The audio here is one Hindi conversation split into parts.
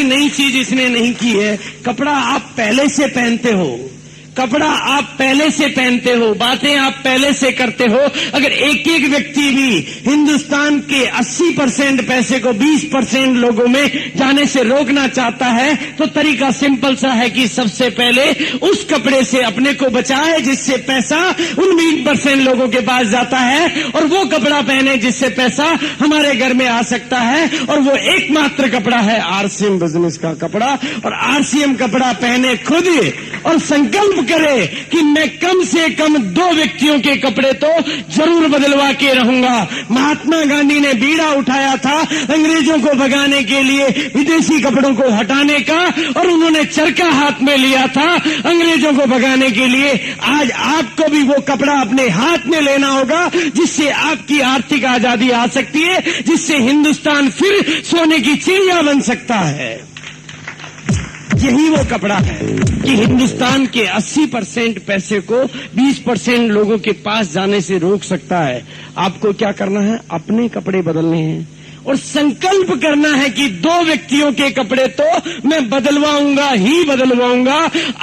सी नई चीज इसने नहीं की है। कपड़ा आप पहले से पहनते हो, कपड़ा आप पहले से पहनते हो, बातें आप पहले से करते हो। अगर एक एक व्यक्ति भी हिंदुस्तान के 80% पैसे को 20% लोगों में जाने से रोकना चाहता है तो तरीका सिंपल सा है कि सबसे पहले उस कपड़े से अपने को बचाए जिससे पैसा उन 20% लोगों के पास जाता है, और वो कपड़ा पहने जिससे पैसा हमारे घर में आ सकता है। और वो एकमात्र कपड़ा है आरसीएम बिजनेस का कपड़ा। और आरसीएम कपड़ा पहने खुद और संकल्प करे कि मैं कम से कम 2 व्यक्तियों के कपड़े तो जरूर बदलवा के रहूंगा। महात्मा गांधी ने बीड़ा उठाया था अंग्रेजों को भगाने के लिए, विदेशी कपड़ों को हटाने का, और उन्होंने चरखा हाथ में लिया था अंग्रेजों को भगाने के लिए। आज आपको भी वो कपड़ा अपने हाथ में लेना होगा जिससे आपकी आर्थिक आजादी आ सकती है, जिससे हिंदुस्तान फिर सोने की चिड़िया बन सकता है। यही वो कपड़ा है कि हिंदुस्तान के 80% पैसे को 20% लोगों के पास जाने से रोक सकता है। आपको क्या करना है? अपने कपड़े बदलने हैं और संकल्प करना है कि 2 व्यक्तियों के कपड़े तो मैं बदलवाऊंगा ही बदलवाऊंगा।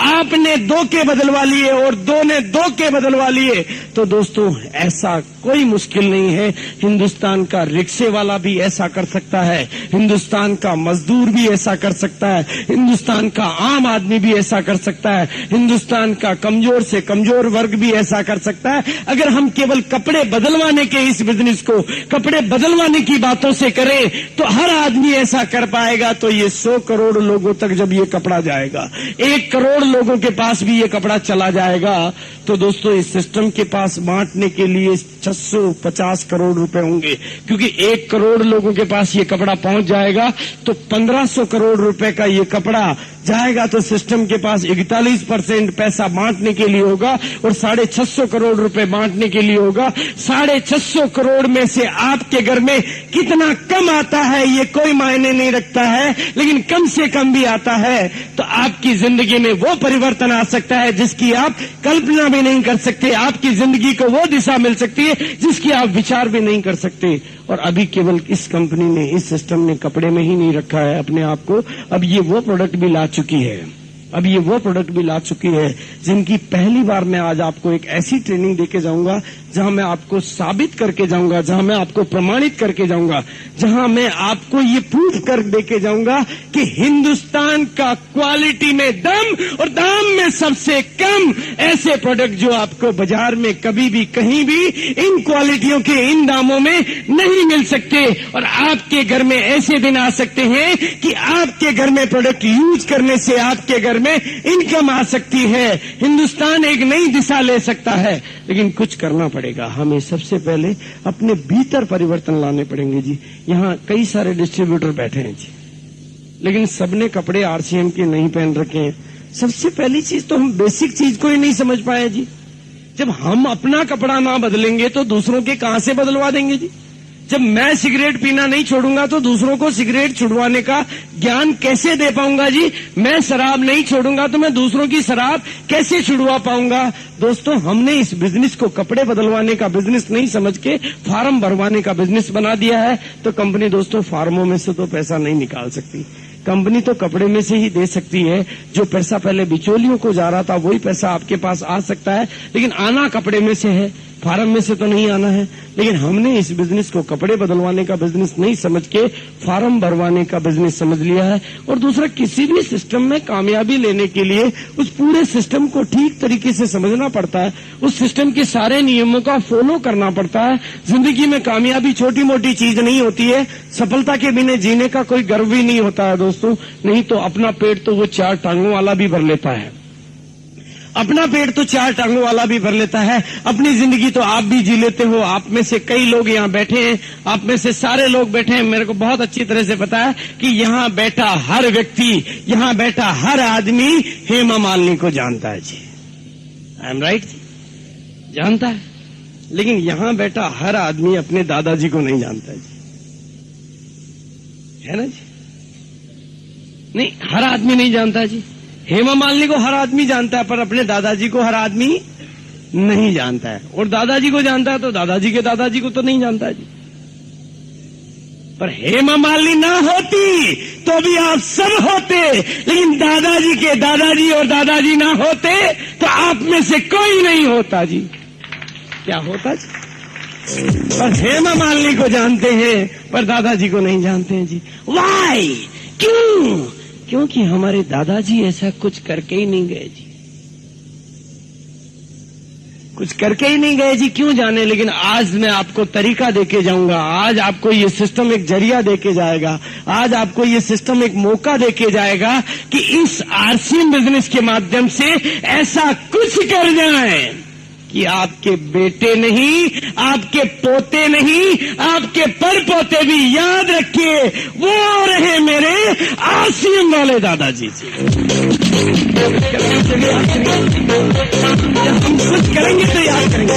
आपने 2 के बदलवा लिए और 2 ने 2 के बदलवा लिए तो दोस्तों ऐसा कोई मुश्किल नहीं है। हिंदुस्तान का रिक्शे वाला भी ऐसा कर सकता है, हिंदुस्तान का मजदूर भी ऐसा कर सकता है, हिंदुस्तान का आम आदमी भी ऐसा कर सकता है, हिंदुस्तान का कमजोर से कमजोर वर्ग भी ऐसा कर सकता है। अगर हम केवल कपड़े बदलवाने के इस बिजनेस को कपड़े बदलवाने की बातों से करें तो हर आदमी ऐसा कर पाएगा। तो ये 100 करोड़ लोगों तक जब ये कपड़ा जाएगा, 1 करोड़ लोगों के पास भी ये कपड़ा चला जाएगा तो दोस्तों इस सिस्टम के पास बांटने के लिए 650 करोड़ रुपए होंगे, क्योंकि 1 करोड़ लोगों के पास ये कपड़ा पहुंच जाएगा तो 1500 करोड़ रुपए का ये कपड़ा जाएगा तो सिस्टम के पास 41% पैसा बांटने के लिए होगा और 650 करोड़ रुपए बांटने के लिए होगा। 650 करोड़ में से आपके घर में कितना कम आता है ये कोई मायने नहीं रखता है, लेकिन कम से कम भी आता है तो आपकी जिंदगी में वो परिवर्तन आ सकता है जिसकी आप कल्पना भी नहीं कर सकते। आपकी जिंदगी को वो दिशा मिल सकती है जिसकी आप विचार भी नहीं कर सकते। और अभी केवल इस कंपनी ने, इस सिस्टम ने कपड़े में ही नहीं रखा है अपने आप को, अब ये वो प्रोडक्ट भी ला चुकी है, अब ये वो प्रोडक्ट भी ला चुकी है जिनकी पहली बार मैं आज आपको एक ऐसी ट्रेनिंग देके जाऊंगा जहां मैं आपको साबित करके जाऊंगा, जहां मैं आपको प्रमाणित करके जाऊंगा, जहां मैं आपको ये प्रूफ कर देके जाऊंगा कि हिंदुस्तान का क्वालिटी में दम और दाम में सबसे कम ऐसे प्रोडक्ट जो आपको बाजार में कभी भी कहीं भी इन क्वालिटियों के इन दामों में नहीं मिल सकते। और आपके घर में ऐसे दिन आ सकते हैं कि आपके घर में प्रोडक्ट यूज करने से आपके घर में इनकम आ सकती है। हिंदुस्तान एक नई दिशा ले सकता है, लेकिन कुछ करना पड़ेगा। हमें सबसे पहले अपने भीतर परिवर्तन लाने पड़ेंगे जी। यहाँ कई सारे डिस्ट्रीब्यूटर बैठे हैं जी, लेकिन सबने कपड़े आरसीएम के नहीं पहन रखे हैं। सबसे पहली चीज तो हम बेसिक चीज को ही नहीं समझ पाए जी। जब हम अपना कपड़ा ना बदलेंगे तो दूसरों के कहां से बदलवा देंगे जी। जब मैं सिगरेट पीना नहीं छोड़ूंगा तो दूसरों को सिगरेट छुड़वाने का ज्ञान कैसे दे पाऊंगा जी। मैं शराब नहीं छोड़ूंगा तो मैं दूसरों की शराब कैसे छुड़वा पाऊंगा। दोस्तों हमने इस बिजनेस को कपड़े बदलवाने का बिजनेस नहीं समझ के फार्म भरवाने का बिजनेस बना दिया है। तो कंपनी दोस्तों फार्मों में से तो पैसा नहीं निकाल सकती, कंपनी तो कपड़े में से ही दे सकती है। जो पैसा पहले बिचौलियों को जा रहा था वही पैसा आपके पास आ सकता है, लेकिन आना कपड़े में से है, फार्म में से तो नहीं आना है। लेकिन हमने इस बिजनेस को कपड़े बदलवाने का बिजनेस नहीं समझ के फार्म भरवाने का बिजनेस समझ लिया है। और दूसरा, किसी भी सिस्टम में कामयाबी लेने के लिए उस पूरे सिस्टम को ठीक तरीके से समझना पड़ता है, उस सिस्टम के सारे नियमों का फॉलो करना पड़ता है। जिंदगी में कामयाबी छोटी मोटी चीज नहीं होती है, सफलता के बिना जीने का कोई गर्व भी नहीं होता है दोस्तों। नहीं तो अपना पेट तो वो 4 टांगों वाला भी भर लेता है, अपना पेट तो 4 टांगों वाला भी भर लेता है। अपनी जिंदगी तो आप भी जी लेते हो। आप में से कई लोग यहाँ बैठे हैं, आप में से सारे लोग बैठे हैं। मेरे को बहुत अच्छी तरह से पता है कि यहाँ बैठा हर व्यक्ति, यहाँ बैठा हर आदमी हेमा मालिनी को जानता है जी। आई एम राइट जी, जानता है। लेकिन यहाँ बैठा हर आदमी अपने दादाजी को नहीं जानता है जी, है ना जी। नहीं, हर आदमी नहीं जानता जी। हेमा मालिनी को हर आदमी जानता है, पर अपने दादाजी को हर आदमी नहीं जानता है। और दादाजी को जानता है तो दादाजी के दादाजी को तो नहीं जानता है जी। पर हेमा मालिनी ना होती तो भी आप सब होते, लेकिन दादाजी के दादाजी और दादाजी ना होते तो आप में से कोई नहीं होता जी। क्या होता जी? पर हेमा मालिनी को जानते हैं पर दादाजी को नहीं जानते हैं जी। वाई? क्यों? क्योंकि हमारे दादाजी ऐसा कुछ करके ही नहीं गए जी, कुछ करके ही नहीं गए जी। क्यों जाने, लेकिन आज मैं आपको तरीका देके जाऊंगा। आज आपको ये सिस्टम एक जरिया देके जाएगा। आज आपको ये सिस्टम एक मौका देके जाएगा कि इस आरसीएम बिजनेस के माध्यम से ऐसा कुछ कर जाए कि आपके बेटे नहीं, आपके पोते नहीं, आपके परपोते भी याद रखिए वो रहे मेरे आरसीएम वाले दादाजी जी। जब हम कुछ करेंगे तो याद करेंगे।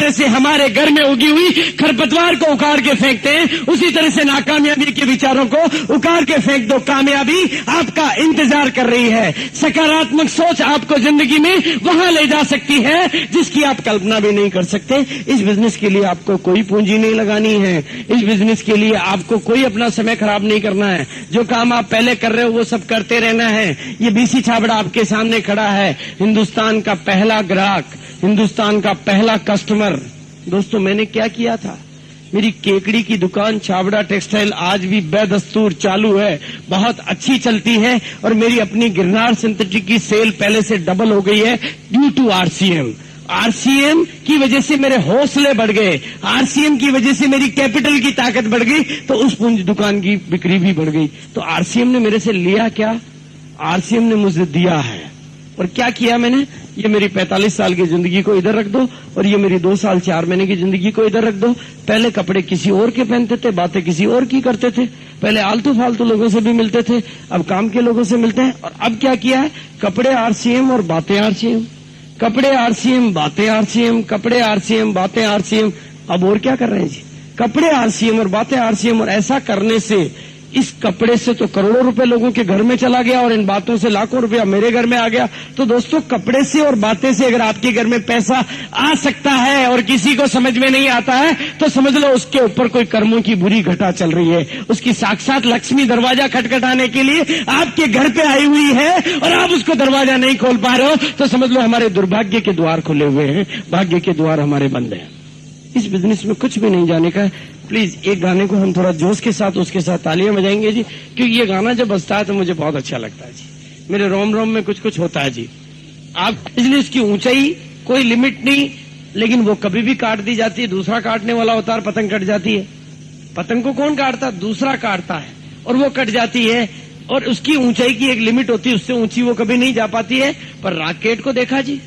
जैसे हमारे घर में उगी हुई खरपतवार को उखाड़ के फेंकते हैं, उसी तरह से नाकामयाबी के विचारों को उखाड़ के फेंक दो। कामयाबी आपका इंतजार कर रही है। सकारात्मक सोच आपको जिंदगी में वहां ले जा सकती है जिसकी आप कल्पना भी नहीं कर सकते। इस बिजनेस के लिए आपको कोई पूंजी नहीं लगानी है। इस बिजनेस के लिए आपको कोई अपना समय खराब नहीं करना है। जो काम आप पहले कर रहे हो वो सब करते रहना है। ये बीसी छाबड़ा आपके सामने खड़ा है, हिंदुस्तान का पहला ग्राहक, हिंदुस्तान का पहला कस्टमर। दोस्तों, मैंने क्या किया था? मेरी केकड़ी की दुकान छाबड़ा टेक्सटाइल आज भी बेदस्तूर चालू है, बहुत अच्छी चलती है, और मेरी अपनी गिरनार सिंथेटिक की सेल पहले से डबल हो गई है ड्यू टू आरसीएम। आरसीएम की वजह से मेरे हौसले बढ़ गए, आरसीएम की वजह से मेरी कैपिटल की ताकत बढ़ गई, तो उस दुकान की बिक्री भी बढ़ गई। तो आरसीएम ने मेरे से लिया क्या? आरसीएम ने मुझे दिया है। और क्या किया मैंने? ये मेरी 45 साल की जिंदगी को इधर रख दो और ये मेरी 2 साल 4 महीने की जिंदगी को इधर रख दो। पहले कपड़े किसी और के पहनते थे, बातें किसी और की करते थे, पहले आलतू फालतू लोगों से भी मिलते थे, अब काम के लोगों से मिलते हैं। और अब क्या किया है? कपड़े आरसीएम और बातें आरसीएम, कपड़े आरसीएम, बातें आरसीएम, कपड़े आरसीएम, बातें आरसीएम। अब और क्या कर रहे हैं जी? कपड़े आरसीएम और बातें आरसीएम। और ऐसा करने से इस कपड़े से तो करोड़ों रुपए लोगों के घर में चला गया और इन बातों से लाखों रुपया मेरे घर में आ गया। तो दोस्तों, कपड़े से और बातें से अगर आपके घर में पैसा आ सकता है और किसी को समझ में नहीं आता है, तो समझ लो उसके ऊपर कोई कर्मों की बुरी घटा चल रही है। उसकी साक्षात लक्ष्मी दरवाजा खटखटाने के लिए आपके घर पे आई हुई है और आप उसको दरवाजा नहीं खोल पा रहे हो, तो समझ लो हमारे दुर्भाग्य के द्वार खुले हुए हैं, भाग्य के द्वार हमारे बंद हैं। इस बिजनेस में कुछ भी नहीं जाने का है। प्लीज एक गाने को हम थोड़ा जोश के साथ उसके साथ तालियां बजाएंगे जी, क्योंकि ये गाना जब बजता है तो मुझे बहुत अच्छा लगता है जी। मेरे रोम रोम में कुछ कुछ होता है जी। आप बिजनेस की ऊंचाई कोई लिमिट नहीं, लेकिन वो कभी भी काट दी जाती है। दूसरा काटने वाला होता है, पतंग कट जाती है। पतंग को कौन काटता? दूसरा काटता है और वो कट जाती है। और उसकी ऊंचाई की एक लिमिट होती है, उससे ऊंची वो कभी नहीं जा पाती है। पर रॉकेट को देखा जी,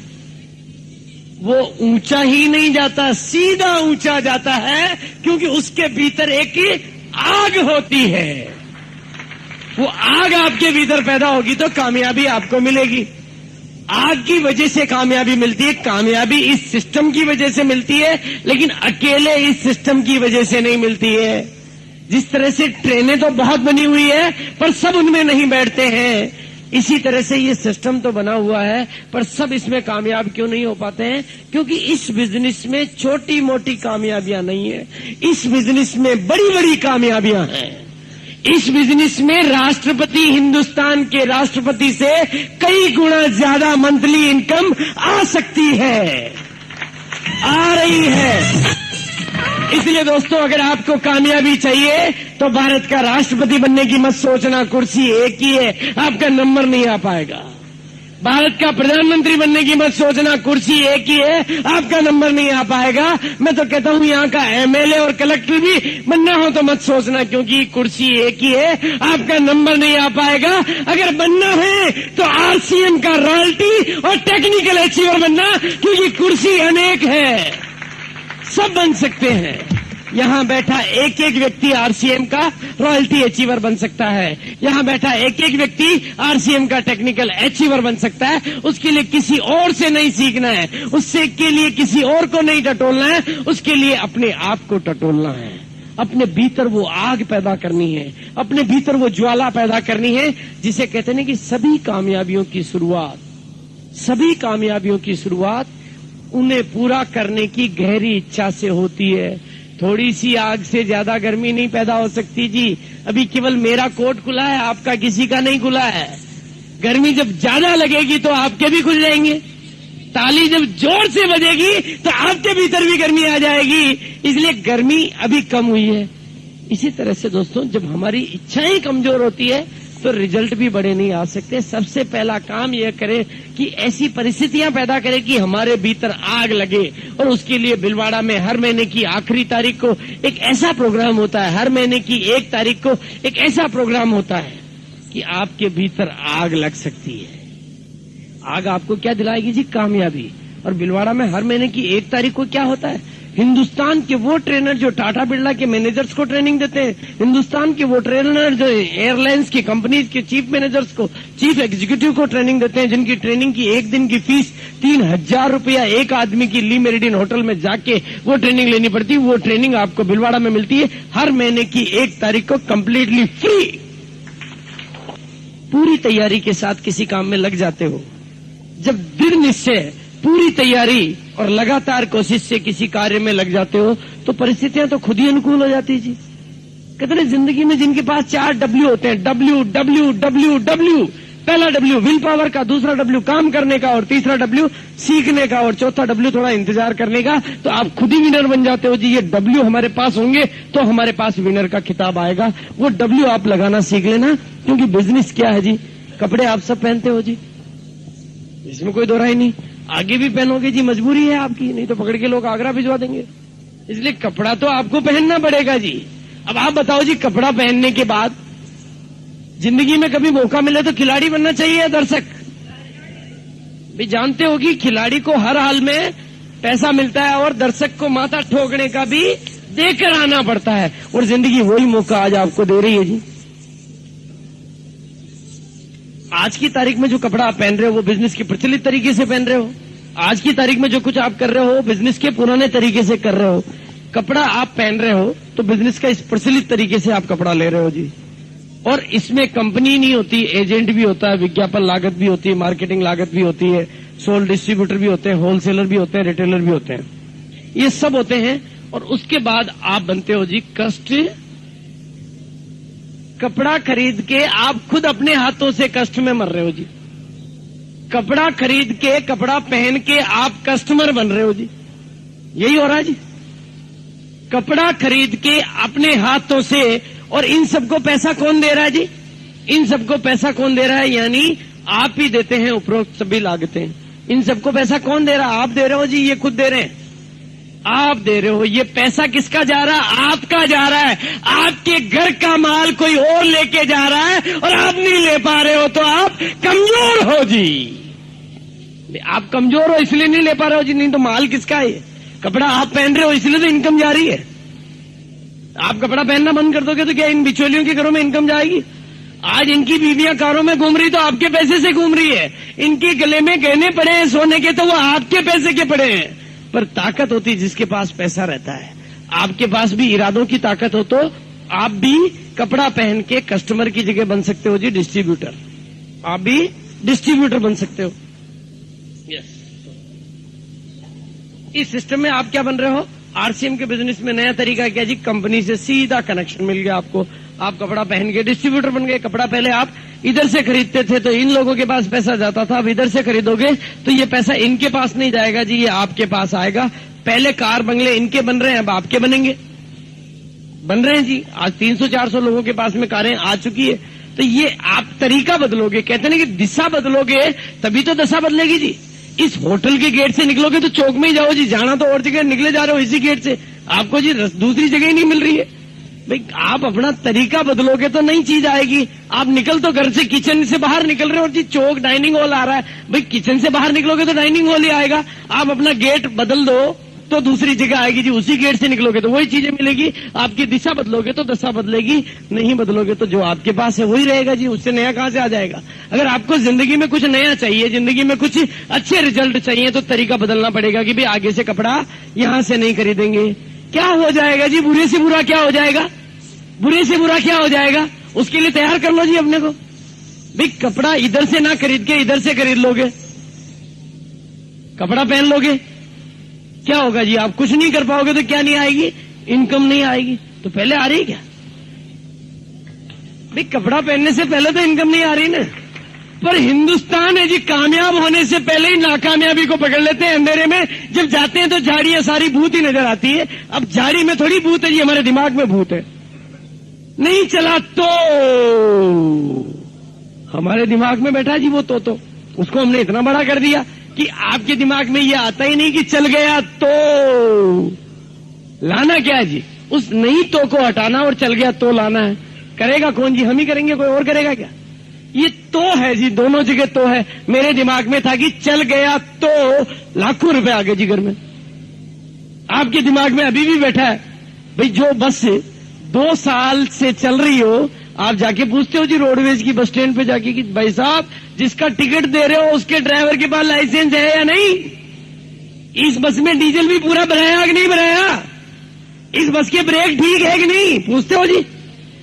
वो ऊंचा ही नहीं जाता, सीधा ऊंचा जाता है, क्योंकि उसके भीतर एक आग होती है। वो आग आपके भीतर पैदा होगी तो कामयाबी आपको मिलेगी। आग की वजह से कामयाबी मिलती है, कामयाबी इस सिस्टम की वजह से मिलती है, लेकिन अकेले इस सिस्टम की वजह से नहीं मिलती है। जिस तरह से ट्रेनें तो बहुत बनी हुई है पर सब उनमें नहीं बैठते हैं, इसी तरह से ये सिस्टम तो बना हुआ है पर सब इसमें कामयाब क्यों नहीं हो पाते हैं? क्योंकि इस बिजनेस में छोटी मोटी कामयाबियां नहीं है, इस बिजनेस में बड़ी बड़ी कामयाबियां हैं। इस बिजनेस में राष्ट्रपति, हिंदुस्तान के राष्ट्रपति से कई गुना ज्यादा मंथली इनकम आ सकती है, आ रही है। इसलिए दोस्तों, अगर आपको कामयाबी चाहिए तो भारत का राष्ट्रपति बनने की मत सोचना, कुर्सी एक ही है, आपका नंबर नहीं आ पाएगा। भारत का प्रधानमंत्री बनने की मत सोचना, कुर्सी एक ही है, आपका नंबर नहीं आ पाएगा। मैं तो कहता हूं यहाँ का एमएलए और कलेक्टर भी बनना हो तो मत सोचना, क्योंकि कुर्सी एक ही है, आपका नंबर नहीं आ पाएगा। अगर बनना है तो आरसीएम का रॉयल्टी और टेक्निकल अचीवर बनना, क्योंकि कुर्सी अनेक है, सब बन सकते हैं। यहां बैठा एक एक व्यक्ति आरसीएम का रॉयल्टी अचीवर बन सकता है, यहां बैठा एक एक व्यक्ति आरसीएम का टेक्निकल अचीवर बन सकता है। उसके लिए किसी और से नहीं सीखना है, उससे के लिए किसी और को नहीं टटोलना है, उसके लिए अपने आप को टटोलना है। अपने भीतर वो आग पैदा करनी है, अपने भीतर वो ज्वाला पैदा करनी है, जिसे कहते हैं कि सभी कामयाबियों की शुरुआत उन्हें पूरा करने की गहरी इच्छा से होती है। थोड़ी सी आग से ज्यादा गर्मी नहीं पैदा हो सकती जी। अभी केवल मेरा कोट खुला है, आपका किसी का नहीं खुला है। गर्मी जब ज्यादा लगेगी तो आपके भी खुल जाएंगे। ताली जब जोर से बजेगी तो आपके भीतर भी गर्मी आ जाएगी। इसलिए गर्मी अभी कम हुई है। इसी तरह से दोस्तों, जब हमारी इच्छाएं कमजोर होती है तो रिजल्ट भी बड़े नहीं आ सकते। सबसे पहला काम यह करें कि ऐसी परिस्थितियां पैदा करें कि हमारे भीतर आग लगे। और उसके लिए भिलवाड़ा में हर महीने की आखिरी तारीख को एक ऐसा प्रोग्राम होता है, हर महीने की 1 तारीख को एक ऐसा प्रोग्राम होता है कि आपके भीतर आग लग सकती है। आग आपको क्या दिलाएगी जी? कामयाबी। और भिलवाड़ा में हर महीने की 1 तारीख को क्या होता है? हिंदुस्तान के वो ट्रेनर जो टाटा बिरला के मैनेजर्स को ट्रेनिंग देते हैं, हिंदुस्तान के वो ट्रेनर जो एयरलाइंस की कंपनीज के चीफ मैनेजर्स को, चीफ एग्जीक्यूटिव को ट्रेनिंग देते हैं, जिनकी ट्रेनिंग की 1 दिन की फीस 3000 रुपया एक आदमी की ली मेरिडियन होटल में जाके वो ट्रेनिंग लेनी पड़ती है। वो ट्रेनिंग आपको भिलवाड़ा में मिलती है हर महीने की 1 तारीख को, कंप्लीटली फ्री। पूरी तैयारी के साथ किसी काम में लग जाते हो, जब दृढ़ निश्चय, पूरी तैयारी और लगातार कोशिश से किसी कार्य में लग जाते हो तो परिस्थितियां तो खुद ही अनुकूल हो जाती जी। कितने जिंदगी में जिनके पास 4 W होते हैं, W W W W। पहला W विल पावर का, दूसरा W काम करने का, और तीसरा W सीखने का, और चौथा W थोड़ा इंतजार करने का। तो आप खुद ही विनर बन जाते हो जी। ये W हमारे पास होंगे तो हमारे पास विनर का खिताब आएगा। वो W आप लगाना सीख लेना, क्योंकि बिजनेस क्या है जी? कपड़े आप सब पहनते हो जी, इसमें कोई दो राय नहीं। आगे भी पहनोगे जी, मजबूरी है आपकी, नहीं तो पकड़ के लोग आगरा भिजवा देंगे। इसलिए कपड़ा तो आपको पहनना पड़ेगा जी। अब आप बताओ जी, कपड़ा पहनने के बाद जिंदगी में कभी मौका मिले तो खिलाड़ी बनना चाहिए या दर्शक? भी जानते हो कि खिलाड़ी को हर हाल में पैसा मिलता है और दर्शक को माथा ठोकने का भी देकर आना पड़ता है। और जिंदगी वही मौका आज आपको दे रही है जी। आज की तारीख में जो कपड़ा आप पहन रहे हो वो बिजनेस के प्रचलित तरीके से पहन रहे हो। आज की तारीख में जो कुछ आप कर रहे हो बिजनेस के पुराने तरीके से कर रहे हो। कपड़ा आप पहन रहे हो तो बिजनेस का इस प्रचलित तरीके से आप कपड़ा ले रहे हो जी। और इसमें कंपनी नहीं होती, एजेंट भी होता है, विज्ञापन लागत भी होती है, मार्केटिंग लागत भी होती है, सोल डिस्ट्रीब्यूटर भी होते हैं, होलसेलर भी होते हैं, रिटेलर भी होते हैं, ये सब होते हैं। और उसके बाद आप बनते हो जी कष्ट। कपड़ा खरीद के आप खुद अपने हाथों से कष्ट में मर रहे हो जी। कपड़ा खरीद के, कपड़ा पहन के आप कस्टमर बन रहे हो जी। यही हो रहा है जी। कपड़ा खरीद के अपने हाथों से, और इन सबको पैसा कौन दे रहा है जी? इन सबको पैसा कौन दे रहा है? यानी आप ही देते हैं उपरोक्त सभी लागतें। इन सबको पैसा कौन दे रहा है? आप दे रहे हो जी, ये खुद दे रहे हैं, आप दे रहे हो। ये पैसा किसका जा रहा है? आपका जा रहा है। आपके घर का माल कोई और लेके जा रहा है और आप नहीं ले पा रहे हो, तो आप कमजोर हो जी। आप कमजोर हो इसलिए नहीं ले पा रहे हो जी, नहीं तो माल किसका है? कपड़ा आप पहन रहे हो इसलिए तो इनकम जा रही है। आप कपड़ा पहनना बंद कर दोगे तो क्या इन बिचौलियों के घरों में इनकम जाएगी? आज इनकी बीवियां कारों में घूम रही तो आपके पैसे से घूम रही है। इनके गले में गहने पड़े हैं सोने के तो वो आपके पैसे के पड़े हैं। पर ताकत होती जिसके पास पैसा रहता है। आपके पास भी इरादों की ताकत हो तो आप भी कपड़ा पहन के कस्टमर की जगह बन सकते हो जी डिस्ट्रीब्यूटर। आप भी डिस्ट्रीब्यूटर बन सकते हो। यस, इस सिस्टम में आप क्या बन रहे हो? आरसीएम के बिजनेस में नया तरीका क्या जी? कंपनी से सीधा कनेक्शन मिल गया आपको। आप कपड़ा पहन के डिस्ट्रीब्यूटर बन गए। कपड़ा पहले आप इधर से खरीदते थे तो इन लोगों के पास पैसा जाता था, अब इधर से खरीदोगे तो ये पैसा इनके पास नहीं जाएगा जी, ये आपके पास आएगा। पहले कार बंगले इनके बन रहे हैं, अब आपके बनेंगे, बन रहे हैं जी। आज 300-400 लोगों के पास में कारें आ चुकी है। तो ये आप तरीका बदलोगे, कहते हैं कि दिशा बदलोगे तभी तो दशा बदलेगी जी। इस होटल के गेट से निकलोगे तो चौक में ही जाओ जी, जाना तो और जगह, निकले जा रहे हो इसी गेट से, आपको जी दूसरी जगह ही नहीं मिल रही है। भाई आप अपना तरीका बदलोगे तो नई चीज आएगी। आप निकल तो घर से, किचन से बाहर निकल रहे हो जी, चौक डाइनिंग हॉल आ रहा है, भाई किचन से बाहर निकलोगे तो डाइनिंग हॉल ही आएगा। आप अपना गेट बदल दो तो दूसरी जगह आएगी जी, उसी गेट से निकलोगे तो वही चीजें मिलेगी। आपकी दिशा बदलोगे तो दशा बदलेगी, नहीं बदलोगे तो जो आपके पास है वही रहेगा जी, उससे नया कहां से आ जाएगा। अगर आपको जिंदगी में कुछ नया चाहिए, जिंदगी में कुछ अच्छे रिजल्ट चाहिए तो तरीका बदलना पड़ेगा कि भाई आगे से कपड़ा यहां से नहीं खरीदेंगे। क्या हो जाएगा जी? बुरे से बुरा क्या हो जाएगा? बुरे से बुरा क्या हो जाएगा? उसके लिए तैयार कर लो जी अपने को। भाई कपड़ा इधर से ना खरीद के इधर से खरीद लोगे, कपड़ा पहन लोगे, क्या होगा जी? आप कुछ नहीं कर पाओगे तो क्या नहीं आएगी? इनकम नहीं आएगी। तो पहले आ रही क्या भाई? कपड़ा पहनने से पहले तो इनकम नहीं आ रही ना। पर हिंदुस्तान है जी, कामयाब होने से पहले ही नाकामयाबी को पकड़ लेते हैं। अंधेरे में जब जाते हैं तो झाड़ियां सारी भूत ही नजर आती है। अब झाड़ी में थोड़ी भूत है जी, हमारे दिमाग में भूत है। नहीं चला तो हमारे दिमाग में बैठा जी वो तो उसको हमने इतना बड़ा कर दिया कि आपके दिमाग में ये आता ही नहीं कि चल गया तो लाना क्या है जी। उस नहीं तो को हटाना और चल गया तो लाना है। करेगा कौन जी? हम ही करेंगे, कोई और करेगा क्या? ये तो है जी, दोनों जगह तो है। मेरे दिमाग में था कि चल गया तो लाखों रुपए आ गए जी घर में। आपके दिमाग में अभी भी बैठा है भाई जो बस 2 साल से चल रही हो, आप जाके पूछते हो जी रोडवेज की बस स्टैंड पे जाके कि भाई साहब जिसका टिकट दे रहे हो उसके ड्राइवर के पास लाइसेंस है या नहीं? इस बस में डीजल भी पूरा भराया कि नहीं भराया? इस बस के ब्रेक ठीक है कि नहीं? पूछते हो जी?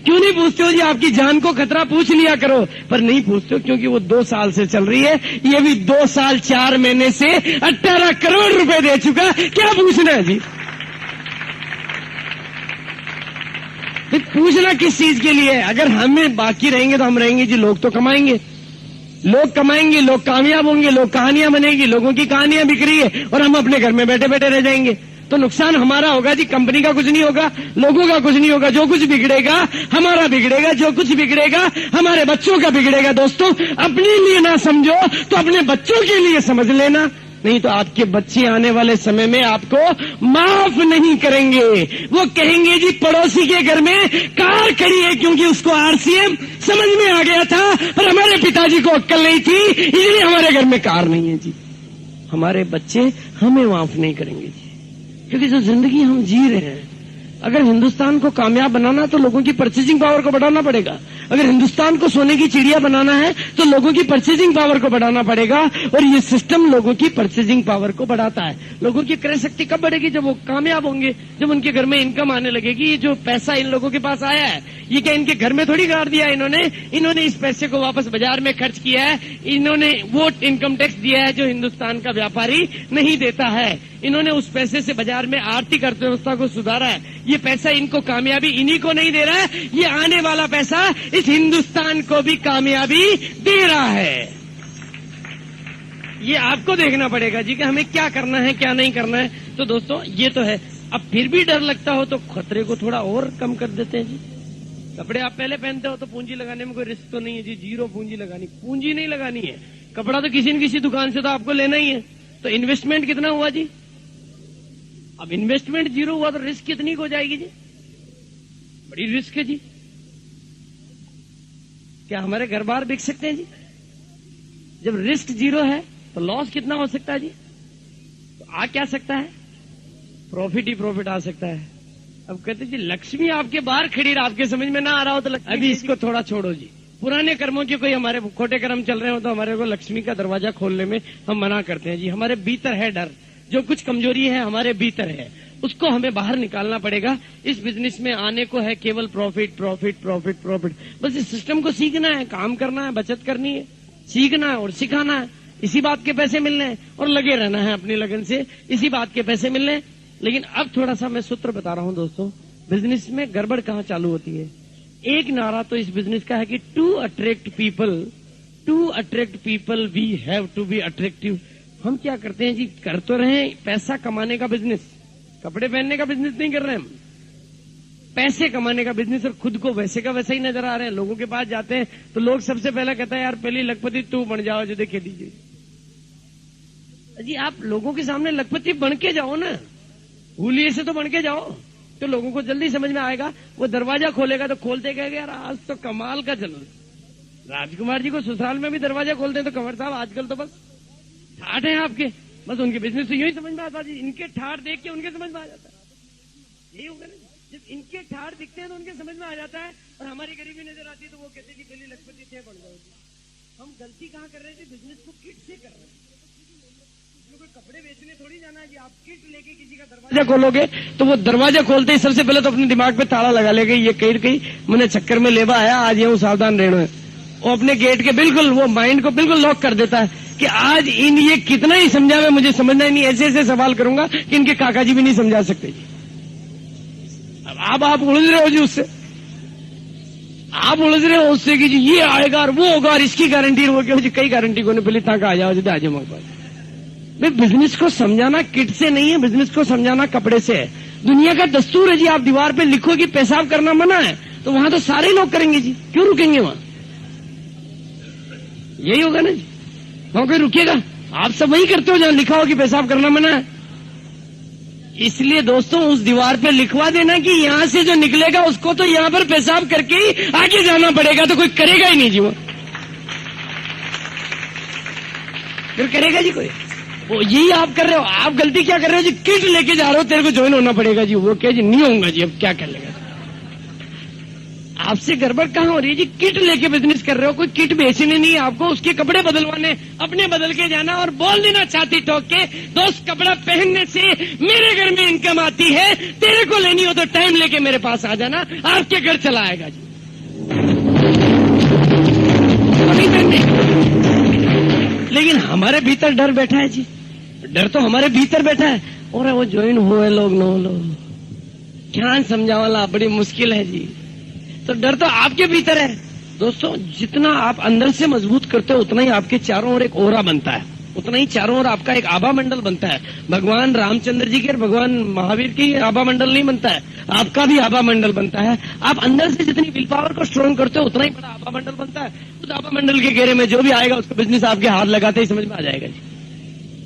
क्यों नहीं पूछते हो जी? आपकी जान को खतरा, पूछ लिया करो। पर नहीं पूछते हो क्योंकि वो 2 साल से चल रही है। ये भी 2 साल 4 महीने से 18 करोड़ रुपए दे चुका। क्या पूछना है जी? पूछना किस चीज के लिए? अगर हमें बाकी रहेंगे तो हम रहेंगे जी, लोग तो कमाएंगे, लोग कमाएंगे, लोग कामयाब होंगे, लोग कहानियां बनेंगी, लोगों की कहानियां बिक रही है और हम अपने घर में बैठे बैठे रह जाएंगे। तो नुकसान हमारा होगा जी, कंपनी का कुछ नहीं होगा, लोगों का कुछ नहीं होगा। जो कुछ बिगड़ेगा हमारा बिगड़ेगा, जो कुछ बिगड़ेगा हमारे बच्चों का बिगड़ेगा। दोस्तों, अपने लिए ना समझो तो अपने बच्चों के लिए समझ लेना, नहीं तो आपके बच्चे आने वाले समय में आपको माफ नहीं करेंगे। वो कहेंगे जी पड़ोसी के घर में कार खड़ी है क्योंकि उसको आरसीएम समझ में आ गया था, पर हमारे पिताजी को अक्ल नहीं थी, इसलिए हमारे घर में कार नहीं है जी। हमारे बच्चे हमें माफ नहीं करेंगे जी, क्योंकि जो जिंदगी हम जी रहे हैं, अगर हिंदुस्तान को कामयाब बनाना तो लोगों की परचेजिंग पावर को बढ़ाना पड़ेगा। अगर हिंदुस्तान को सोने की चिड़िया बनाना है तो लोगों की परचेजिंग पावर को बढ़ाना पड़ेगा। और ये सिस्टम लोगों की परचेजिंग पावर को बढ़ाता है। लोगों की क्रय शक्ति कब बढ़ेगी? जब वो कामयाब होंगे, जब उनके घर में इनकम आने लगेगी। ये जो पैसा इन लोगों के पास आया है, ये क्या इनके घर में थोड़ी गाड़ दिया है इन्होंने इस पैसे को वापस बाजार में खर्च किया है। इन्होंने वो इनकम टैक्स दिया है जो हिंदुस्तान का व्यापारी नहीं देता है। इन्होंने उस पैसे से बाजार में आर्थिक अर्थव्यवस्था को सुधारा है। ये पैसा इनको कामयाबी इन्हीं को नहीं दे रहा है, ये आने वाला पैसा इस हिंदुस्तान को भी कामयाबी दे रहा है। ये आपको देखना पड़ेगा जी कि हमें क्या करना है क्या नहीं करना है। तो दोस्तों ये तो है। अब फिर भी डर लगता हो तो खतरे को थोड़ा और कम कर देते हैं जी। कपड़े आप पहले पहनते हो तो पूंजी लगाने में कोई रिस्क तो नहीं है जी, 0 पूंजी लगानी, पूंजी नहीं लगानी है। कपड़ा तो किसी न किसी दुकान से तो आपको लेना ही है। तो इन्वेस्टमेंट कितना हुआ जी? अब इन्वेस्टमेंट 0 हुआ तो रिस्क कितनी हो जाएगी जी? बड़ी रिस्क है जी। क्या हमारे घर बार बिक सकते हैं जी? जब रिस्क 0 है तो लॉस कितना हो सकता है जी? तो आ क्या सकता है? प्रॉफिट ही प्रॉफिट आ सकता है। अब कहते जी लक्ष्मी आपके बाहर खड़ी, आपके समझ में ना आ रहा हो तो अभी इसको थोड़ा छोड़ो जी। पुराने कर्मों के कोई हमारे खोटे कर्म चल रहे हो तो हमारे को लक्ष्मी का दरवाजा खोलने में हम मना करते हैं जी। हमारे भीतर है डर, जो कुछ कमजोरी है हमारे भीतर है, उसको हमें बाहर निकालना पड़ेगा। इस बिजनेस में आने को है केवल प्रॉफिट प्रॉफिट प्रॉफिट प्रॉफिट। बस इस सिस्टम को सीखना है, काम करना है, बचत करनी है, सीखना है और सिखाना है। इसी बात के पैसे मिलने हैं और लगे रहना है अपनी लगन से, इसी बात के पैसे मिलने हैं। लेकिन अब थोड़ा सा मैं सूत्र बता रहा हूं दोस्तों, बिजनेस में गड़बड़ कहां चालू होती है। एक नारा तो इस बिजनेस का है कि to attract people we have to be attractive. हम क्या करते हैं जी, कर तो रहे हैं पैसा कमाने का बिजनेस, कपड़े पहनने का बिजनेस नहीं कर रहे हैं हम, पैसे कमाने का बिजनेस, और खुद को वैसे का वैसा ही नजर आ रहे हैं। लोगों के पास जाते हैं तो लोग सबसे पहला कहता है यार पहली लखपति तू बन जाओ जो देखे दीजिए जी। आप लोगों के सामने लखपति बन के जाओ ना, भूलिए से तो बन के जाओ, तो लोगों को जल्दी समझ में आएगा। वो दरवाजा खोलेगा तो खोलते कहेगा यार आज तो कमाल का चल। राजकुमार जी को ससुराल में भी दरवाजा खोलते हैं तो कंवर साहब आजकल तो बस ठाठ है आपके, बस उनके बिजनेस से यूं ही समझ में आता जी। इनके ठाठ देख के उनके समझ में आ जाता है। यही होगा ना, जब इनके ठाठ दिखते हैं तो उनके समझ में आ जाता है। और हमारी गरीबी नजर आती है तो वो कहते हैं कि पहले लखपति थे बन जाओ। हम गलती कहाँ कर रहे थे? बिजनेस को किट से कर रहे हैं। कोई कपड़े बेचने थोड़ी जाना है कि आप किट लेके किसी का दरवाजा खोलोगे तो वो दरवाजा खोलते ही सबसे पहले तो अपने दिमाग पे ताला लगा लेगा, ये कहीं मैंने चक्कर में लेवा आया, आज ये सावधान रहना है। वो अपने गेट के बिल्कुल वो माइंड को बिल्कुल लॉक कर देता है कि आज इन ये कितना ही समझावे मुझे समझना ही नहीं, ऐसे ऐसे सवाल करूंगा कि इनके काका जी भी नहीं समझा सकते जी। अब आप उलझ रहे हो जी उससे, आप उलझ रहे हो उससे कि जी ये आएगा और वो होगा और इसकी गारंटी वो क्या जी, कई गारंटी को नहीं पहले तक आ जाओ जी आज भाई। बिजनेस को समझाना किट से नहीं है, बिजनेस को समझाना कपड़े से है। दुनिया का दस्तूर है जी, आप दीवार पे लिखो कि पेशाब करना मना है तो वहां तो सारे लोग करेंगे जी, क्यों रुकेंगे वहां? यही होगा ना जी, वहां कोई रुकेगा? आप सब वही करते हो जहां लिखा हो कि पेशाब करना मना है। इसलिए दोस्तों उस दीवार पे लिखवा देना कि यहां से जो निकलेगा उसको तो यहां पर पेशाब करके ही आगे जाना पड़ेगा, तो कोई करेगा ही नहीं जी, वो फिर करेगा जी कोई? वो यही आप कर रहे हो। आप गलती क्या कर रहे हो जी, किट लेके जा रहे हो, तेरे को ज्वाइन होना पड़ेगा जी। वो क्या जी, नहीं होऊंगा जी, अब क्या कर लेगा? आपसे गड़बड़ कहां हो रही है जी? किट लेके बिजनेस कर रहे हो, कोई किट बेचने नहीं है आपको, उसके कपड़े बदलवाने, अपने बदल के जाना और बोल देना छाती ठोक के, दोस्त कपड़ा पहनने से मेरे घर में इनकम आती है, तेरे को लेनी हो तो टाइम लेके मेरे पास आ जाना, आपके घर चला आएगा जी। नहीं करने, लेकिन हमारे भीतर डर बैठा है जी, डर तो हमारे भीतर बैठा है। और वो ज्वाइन हुए लोग नो लोग क्या समझावाला बड़ी मुश्किल है जी। तो डर तो आपके भीतर है दोस्तों। जितना आप अंदर से मजबूत करते हो उतना ही आपके चारों ओर एक ओरा बनता है, उतना ही चारों ओर आपका एक आभा मंडल बनता है। भगवान रामचंद्र जी के और भगवान महावीर की आभा मंडल नहीं बनता है, आपका भी आभा मंडल बनता है। आप अंदर से जितनी विल पावर को स्ट्रॉन्ग करते हो उतना ही बड़ा आभा मंडल बनता है। उस आभा मंडल के घेरे में जो भी आएगा उसको बिजनेस आपके हाथ लगाते ही समझ में आ जाएगा जी।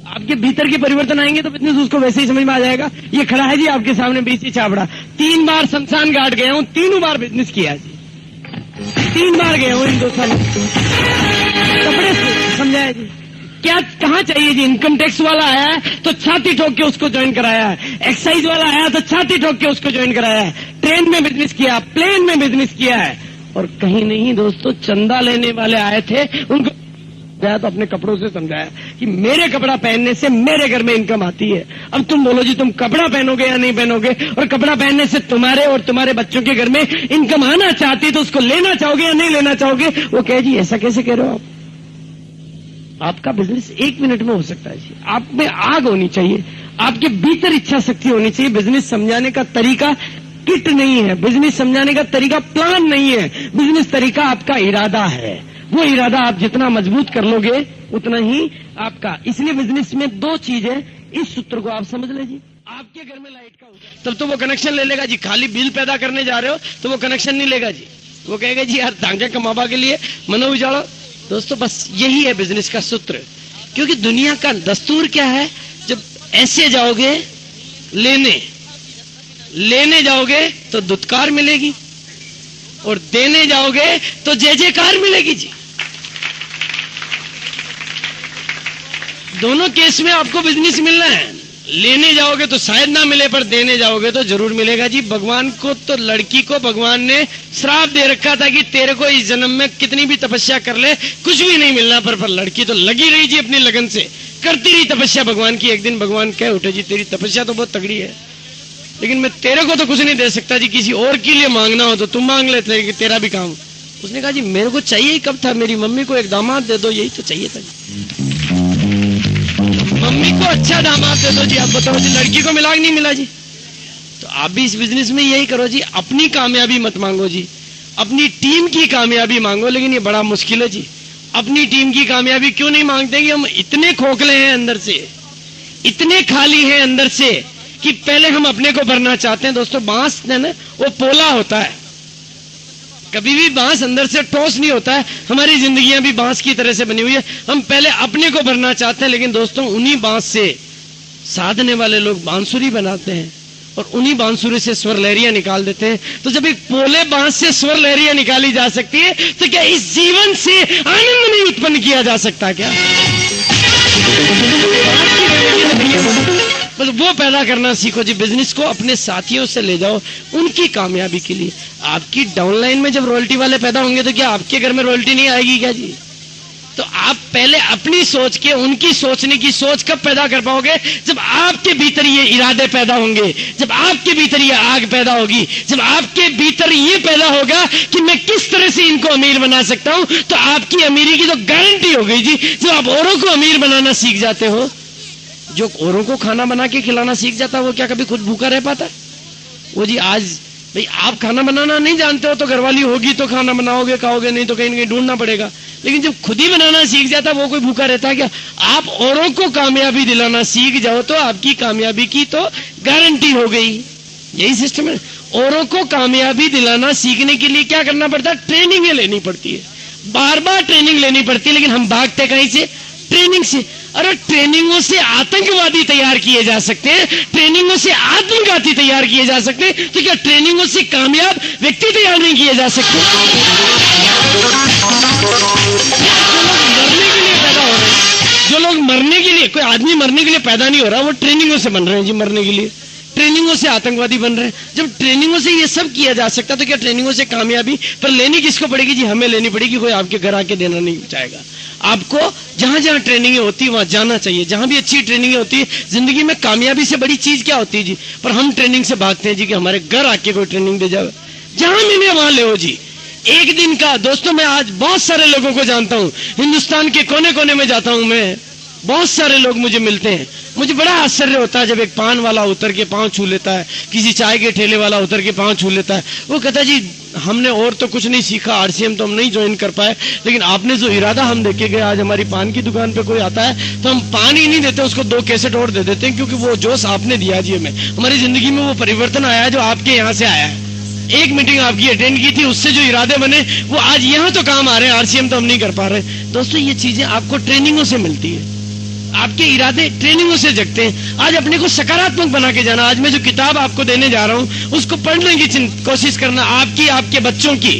आपके भीतर के परिवर्तन आएंगे तो बिजनेस उसको वैसे ही समझ में आ जाएगा। ये खड़ा है जी आपके सामने बीसी चावड़ा, 3 बार शमशान घाट गया हूं, 3 बार बिजनेस किया जी, 3 बार गया हूं हिंदुस्तान। कपड़े समझाया जी, क्या कहाँ चाहिए जी? इनकम टैक्स वाला आया है तो छाती ठोक के उसको ज्वाइन कराया है, एक्साइज वाला आया तो छाती ठोक के उसको ज्वाइन कराया है, ट्रेन में बिजनेस किया, प्लेन में बिजनेस किया है। और कहीं नहीं दोस्तों, चंदा लेने वाले आए थे उनको तो अपने कपड़ों से समझाया कि मेरे कपड़ा पहनने से मेरे घर में इनकम आती है। अब तुम बोलो जी तुम कपड़ा पहनोगे या नहीं पहनोगे, और कपड़ा पहनने से तुम्हारे और तुम्हारे बच्चों के घर में इनकम आना चाहती है तो उसको लेना चाहोगे या नहीं लेना चाहोगे? वो कहे जी ऐसा कैसे कह रहे हो आप? आपका बिजनेस 1 मिनट में हो सकता है जी। आप में आग होनी चाहिए, आपके भीतर इच्छा शक्ति होनी चाहिए। बिजनेस समझाने का तरीका किट नहीं है, बिजनेस समझाने का तरीका प्लान नहीं है, बिजनेस तरीका आपका इरादा है। वो इरादा आप जितना मजबूत कर लोगे उतना ही आपका। इसलिए बिजनेस में 2 चीज है, इस सूत्र को आप समझ लीजिए। आपके घर में लाइट का होगा तब तो वो कनेक्शन ले लेगा जी। खाली बिल पैदा करने जा रहे हो तो वो कनेक्शन नहीं लेगा जी, वो कहेगा जी यार तांगे कमाबा के लिए मनो उजाड़ो। दोस्तों बस यही है बिजनेस का सूत्र। क्योंकि दुनिया का दस्तूर क्या है, जब ऐसे जाओगे लेने जाओगे तो दुत्कार मिलेगी और देने जाओगे तो जय जयकार मिलेगी जी। दोनों केस में आपको बिजनेस मिलना है। लेने जाओगे तो शायद ना मिले, पर देने जाओगे तो जरूर मिलेगा जी। भगवान को तो लड़की को भगवान ने श्राप दे रखा था कि तेरे को इस जन्म में कितनी भी तपस्या कर ले कुछ भी नहीं मिलना, पर लड़की तो लगी रही जी अपनी लगन से, करती रही तपस्या भगवान की। एक दिन भगवान कह उठे जी तेरी तपस्या तो बहुत तगड़ी है, लेकिन मैं तेरे को तो कुछ नहीं दे सकता जी, किसी और के लिए मांगना हो तो तुम मांग लेते कि तेरा भी काम। उसने कहा जी मेरे को चाहिए ही कब था, मेरी मम्मी को एक दामाद दे दो, यही तो चाहिए था जी। मम्मी को अच्छा दामाद दे दो जी। आप बताओ जी लड़की को मिला कि नहीं मिला जी? तो आप भी इस बिजनेस में यही करो जी, अपनी कामयाबी मत मांगो जी, अपनी टीम की कामयाबी मांगो। लेकिन ये बड़ा मुश्किल है जी। अपनी टीम की कामयाबी क्यों नहीं मांगते कि हम इतने खोखले हैं अंदर से, इतने खाली हैं अंदर से कि पहले हम अपने को भरना चाहते हैं। दोस्तों बांस है ना, वो पोला होता है, कभी भी बांस अंदर से ठोस नहीं होता है। हमारी जिंदगियां भी बांस की तरह से बनी हुई है। हम पहले अपने को भरना चाहते हैं, लेकिन दोस्तों उन्हीं बांस से साधने वाले लोग बांसुरी बनाते हैं और उन्हीं बांसुरी से स्वर लहरियां निकाल देते हैं। तो जब एक पोले बांस से स्वर लहरियां निकाली जा सकती है तो क्या इस जीवन से आनंद नहीं उत्पन्न किया जा सकता क्या? बस वो पैदा करना सीखो जी। बिजनेस को अपने साथियों से ले जाओ उनकी कामयाबी के लिए। आपकी डाउनलाइन में जब रॉयल्टी वाले पैदा होंगे तो क्या आपके घर में रॉयल्टी नहीं आएगी क्या जी? तो आप पहले अपनी सोच के उनकी सोचने की सोच कब पैदा कर पाओगे? जब आपके भीतर ये इरादे पैदा होंगे, जब आपके भीतर ये आग पैदा होगी, जब आपके भीतर ये पैदा होगा कि मैं किस तरह से इनको अमीर बना सकता हूं, तो आपकी अमीरी की तो गारंटी हो गई जी। जब आप औरों को अमीर बनाना सीख जाते हो, जो औरों को खाना बना के खिलाना सीख जाता है वो क्या कभी खुद भूखा रह पाता? वो जी आज भाई आप खाना बनाना नहीं जानते हो तो घरवाली होगी तो खाना बनाओगे, खाओगे, नहीं तो कहीं ना कहीं ढूंढना पड़ेगा। लेकिन जब खुद ही बनाना सीख जाता वो कोई भूखा रहता है क्या? आप औरों को कामयाबी दिलाना सीख जाओ तो आपकी कामयाबी की तो गारंटी हो गई। यही सिस्टम है। औरों को कामयाबी दिलाना सीखने के लिए क्या करना पड़ता है? ट्रेनिंग लेनी पड़ती है, बार बार ट्रेनिंग लेनी पड़ती है। लेकिन हम भागते कहीं से? ट्रेनिंग से। अरे ट्रेनिंगों से आतंकवादी तैयार किए जा सकते हैं, ट्रेनिंगों से आत्मघाती तैयार किए जा सकते हैं, तो क्या ट्रेनिंगों से कामयाब व्यक्ति तैयार नहीं किए जा सकते? जो लोग मरने के लिए, कोई आदमी मरने के लिए पैदा नहीं हो रहा, वो ट्रेनिंगों से बन रहे हैं जी। मरने के लिए ट्रेनिंगों से आतंकवादी बन रहे हैं। जब ट्रेनिंगों से ये सब किया जा सकता तो क्या ट्रेनिंगों से कामयाबी पर लेनी किसको पड़ेगी जी? हमें लेनी पड़ेगी। कोई आपके घर आके देना नहीं चाहेगा। आपको जहां जहां ट्रेनिंग होती है वहां जाना चाहिए। जहां भी अच्छी ट्रेनिंग होती है, जिंदगी में कामयाबी से बड़ी चीज क्या होती है जी? पर हम ट्रेनिंग से भागते हैं जी कि हमारे घर आके कोई ट्रेनिंग दे जाए। जहां मिले वहां ले हो जी। एक दिन का दोस्तों, मैं आज बहुत सारे लोगों को जानता हूं, हिंदुस्तान के कोने कोने में जाता हूं मैं, बहुत सारे लोग मुझे मिलते हैं। मुझे बड़ा आश्चर्य होता है जब एक पान वाला उतर के पांव छू लेता है, किसी चाय के ठेले वाला उतर के पांव छू लेता है। वो कहता है जी हमने और तो कुछ नहीं सीखा, आरसीएम तो हम नहीं ज्वाइन कर पाए, लेकिन आपने जो इरादा हम देखे गए, आज हमारी पान की दुकान पे कोई आता है तो हम पान ही नहीं देते, उसको 2 कैसेट और दे देते हैं, क्योंकि वो जोश आपने दिया जी हमें। हमारी जिंदगी में वो परिवर्तन आया जो आपके यहाँ से आया है। एक मीटिंग आपकी अटेंड की थी, उससे जो इरादे बने वो आज यहाँ तो काम आ रहे हैं, आरसीएम तो हम नहीं कर पा रहे। दोस्तों ये चीजें आपको ट्रेनिंगों से मिलती है, आपके इरादे ट्रेनिंगों से जगते हैं। आज अपने को सकारात्मक बना के जाना। आज मैं जो किताब आपको देने जा रहा हूं उसको पढ़ने की कोशिश करना। आपकी, आपके बच्चों की,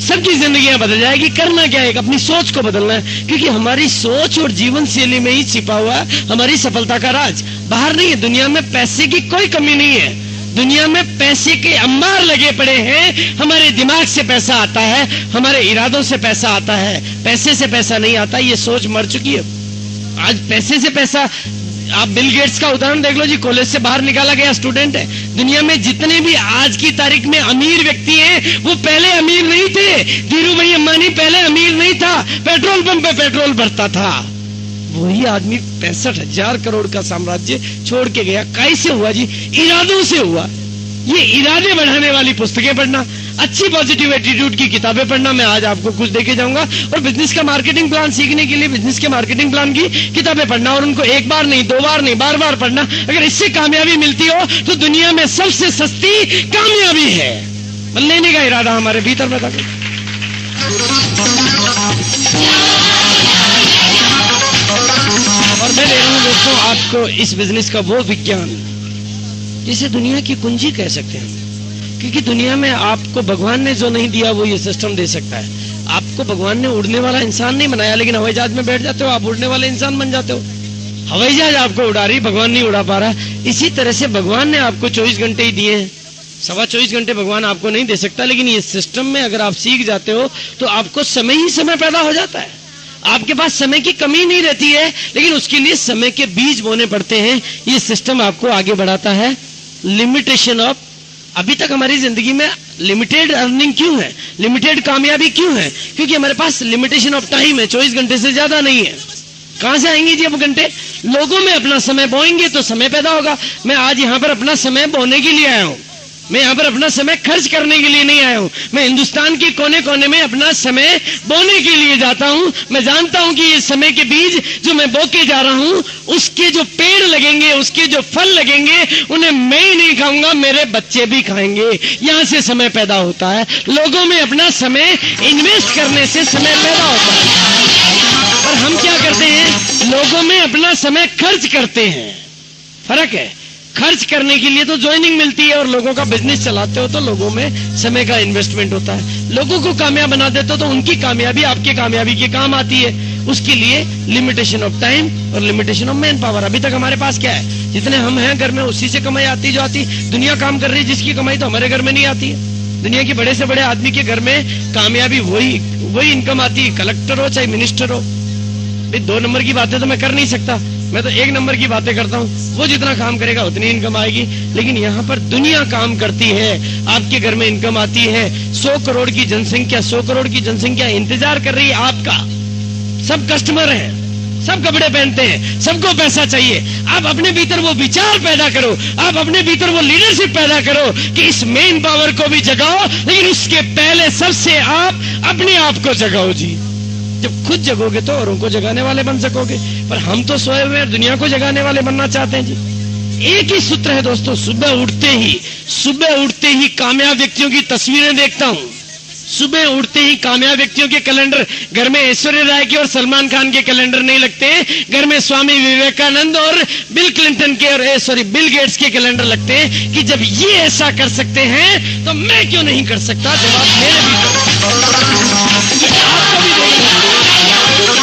सबकी जिंदगियां बदल जाएगी। करना क्या है? अपनी सोच को बदलना है, क्योंकि हमारी सोच और जीवन शैली में ही छिपा हुआ है हमारी सफलता का राज। बाहर नहीं है। दुनिया में पैसे की कोई कमी नहीं है, दुनिया में पैसे के अंबार लगे पड़े हैं। हमारे दिमाग से पैसा आता है, हमारे इरादों से पैसा आता है, पैसे से पैसा नहीं आता। ये सोच मर चुकी है। आज पैसे से पैसा, आप बिल गेट्स का उदाहरण देख लो जी, कॉलेज से बाहर निकाला गया स्टूडेंट है। दुनिया में जितने भी आज की तारीख में अमीर व्यक्ति हैं वो पहले अमीर नहीं थे। धीरू भाई अंबानी पहले अमीर नहीं था, पेट्रोल पंप पे पेट्रोल भरता था। वही आदमी 65,000 करोड़ का साम्राज्य छोड़ के गया। कैसे हुआ जी? इरादों से हुआ। ये इरादे बढ़ाने वाली पुस्तकें पढ़ना, अच्छी पॉजिटिव एटीट्यूड की किताबें पढ़ना, मैं आज आपको कुछ देके जाऊंगा। और बिजनेस का मार्केटिंग प्लान सीखने के लिए बिजनेस के मार्केटिंग प्लान की किताबें पढ़ना, और उनको एक बार नहीं, 2 बार नहीं, बार बार पढ़ना। अगर इससे कामयाबी मिलती हो तो दुनिया में सबसे सस्ती कामयाबी है। लेने का इरादा हमारे भीतर पैदा करें। और मैं दे रहा हूं दोस्तों आपको इस बिजनेस का वो विज्ञान जिसे दुनिया की कुंजी कह सकते हैं। क्योंकि दुनिया में आपको भगवान ने जो नहीं दिया वो ये सिस्टम दे सकता है। आपको भगवान ने उड़ने वाला इंसान नहीं बनाया, लेकिन हवाई जहाज में बैठ जाते हो, आप उड़ने वाले इंसान बन जाते हो। हवाई जहाज आपको उड़ा रही, भगवान नहीं उड़ा पा रहा। इसी तरह से भगवान ने आपको 24 घंटे ही दिए हैं, 24.25 घंटे भगवान आपको नहीं दे सकता। लेकिन ये सिस्टम में अगर आप सीख जाते हो तो आपको समय ही समय पैदा हो जाता है। आपके पास समय की कमी नहीं रहती है, लेकिन उसके लिए समय के बीज बोने पड़ते हैं। ये सिस्टम आपको आगे बढ़ाता है। लिमिटेशन ऑफ, अभी तक हमारी जिंदगी में लिमिटेड अर्निंग क्यों है, लिमिटेड कामयाबी क्यों है? क्योंकि हमारे पास लिमिटेशन ऑफ टाइम है, 24 घंटे से ज्यादा नहीं है। कहां से आएंगे जी अब घंटे? लोगों में अपना समय बोएंगे तो समय पैदा होगा। मैं आज यहां पर अपना समय बोने के लिए आया हूं, मैं यहां पर अपना समय खर्च करने के लिए नहीं आया हूं। मैं हिंदुस्तान के कोने कोने में अपना समय बोने के लिए जाता हूं। मैं जानता हूं कि ये समय के बीज जो मैं बो के जा रहा हूं, उसके जो पेड़ लगेंगे, उसके जो फल लगेंगे, उन्हें मैं ही नहीं खाऊंगा, मेरे बच्चे भी खाएंगे। यहां से समय पैदा होता है। लोगों में अपना समय इन्वेस्ट करने से समय पैदा होता है। और हम क्या करते हैं? लोगों में अपना समय खर्च करते हैं। फर्क है। खर्च करने के लिए तो ज्वाइनिंग मिलती है, और लोगों का बिजनेस चलाते हो तो लोगों में समय का इन्वेस्टमेंट होता है। लोगों को कामयाब बना देते हो तो उनकी कामयाबी आपके कामयाबी के काम आती है। उसके लिए लिमिटेशन ऑफ टाइम और लिमिटेशन ऑफ मैन पावर। अभी तक हमारे पास क्या है? जितने हम हैं घर में उसी से कमाई आती जो आती। दुनिया काम कर रही है जिसकी कमाई तो हमारे घर में नहीं आती है। दुनिया के बड़े से बड़े आदमी के घर में कामयाबी वही इनकम आती है, कलेक्टर हो चाहे मिनिस्टर हो। 2 नंबर की बातें तो मैं कर नहीं सकता, मैं तो 1 नंबर की बातें करता हूँ। वो जितना काम करेगा उतनी इनकम आएगी। लेकिन यहाँ पर दुनिया काम करती है, आपके घर में इनकम आती है। 100 करोड़ की जनसंख्या इंतजार कर रही है आपका। सब कस्टमर हैं। सब कपड़े पहनते हैं, सबको पैसा चाहिए। आप अपने भीतर वो विचार पैदा करो, आप अपने भीतर वो लीडरशिप पैदा करो कि इस मेन पावर को भी जगाओ, लेकिन उसके पहले सबसे आप अपने आप को जगाओ जी। जब खुद जगोगे तो औरों को जगाने वाले बन सकोगे, पर हम तो सोए हुए दुनिया को जगाने वाले बनना चाहते हैं जी। एक ही सूत्र है दोस्तों, सुबह उठते ही कामयाब व्यक्तियों की तस्वीरें देखता हूं। सुबह उठते ही कामयाब व्यक्तियों के कैलेंडर, घर में ऐश्वर्या राय के और सलमान खान के कैलेंडर नहीं लगते हैं, घर में स्वामी विवेकानंद और बिल क्लिंटन के और बिल गेट्स के कैलेंडर लगते हैं कि जब ये ऐसा कर सकते हैं तो मैं क्यों नहीं कर सकता। जवाब मेरे भी आपको भी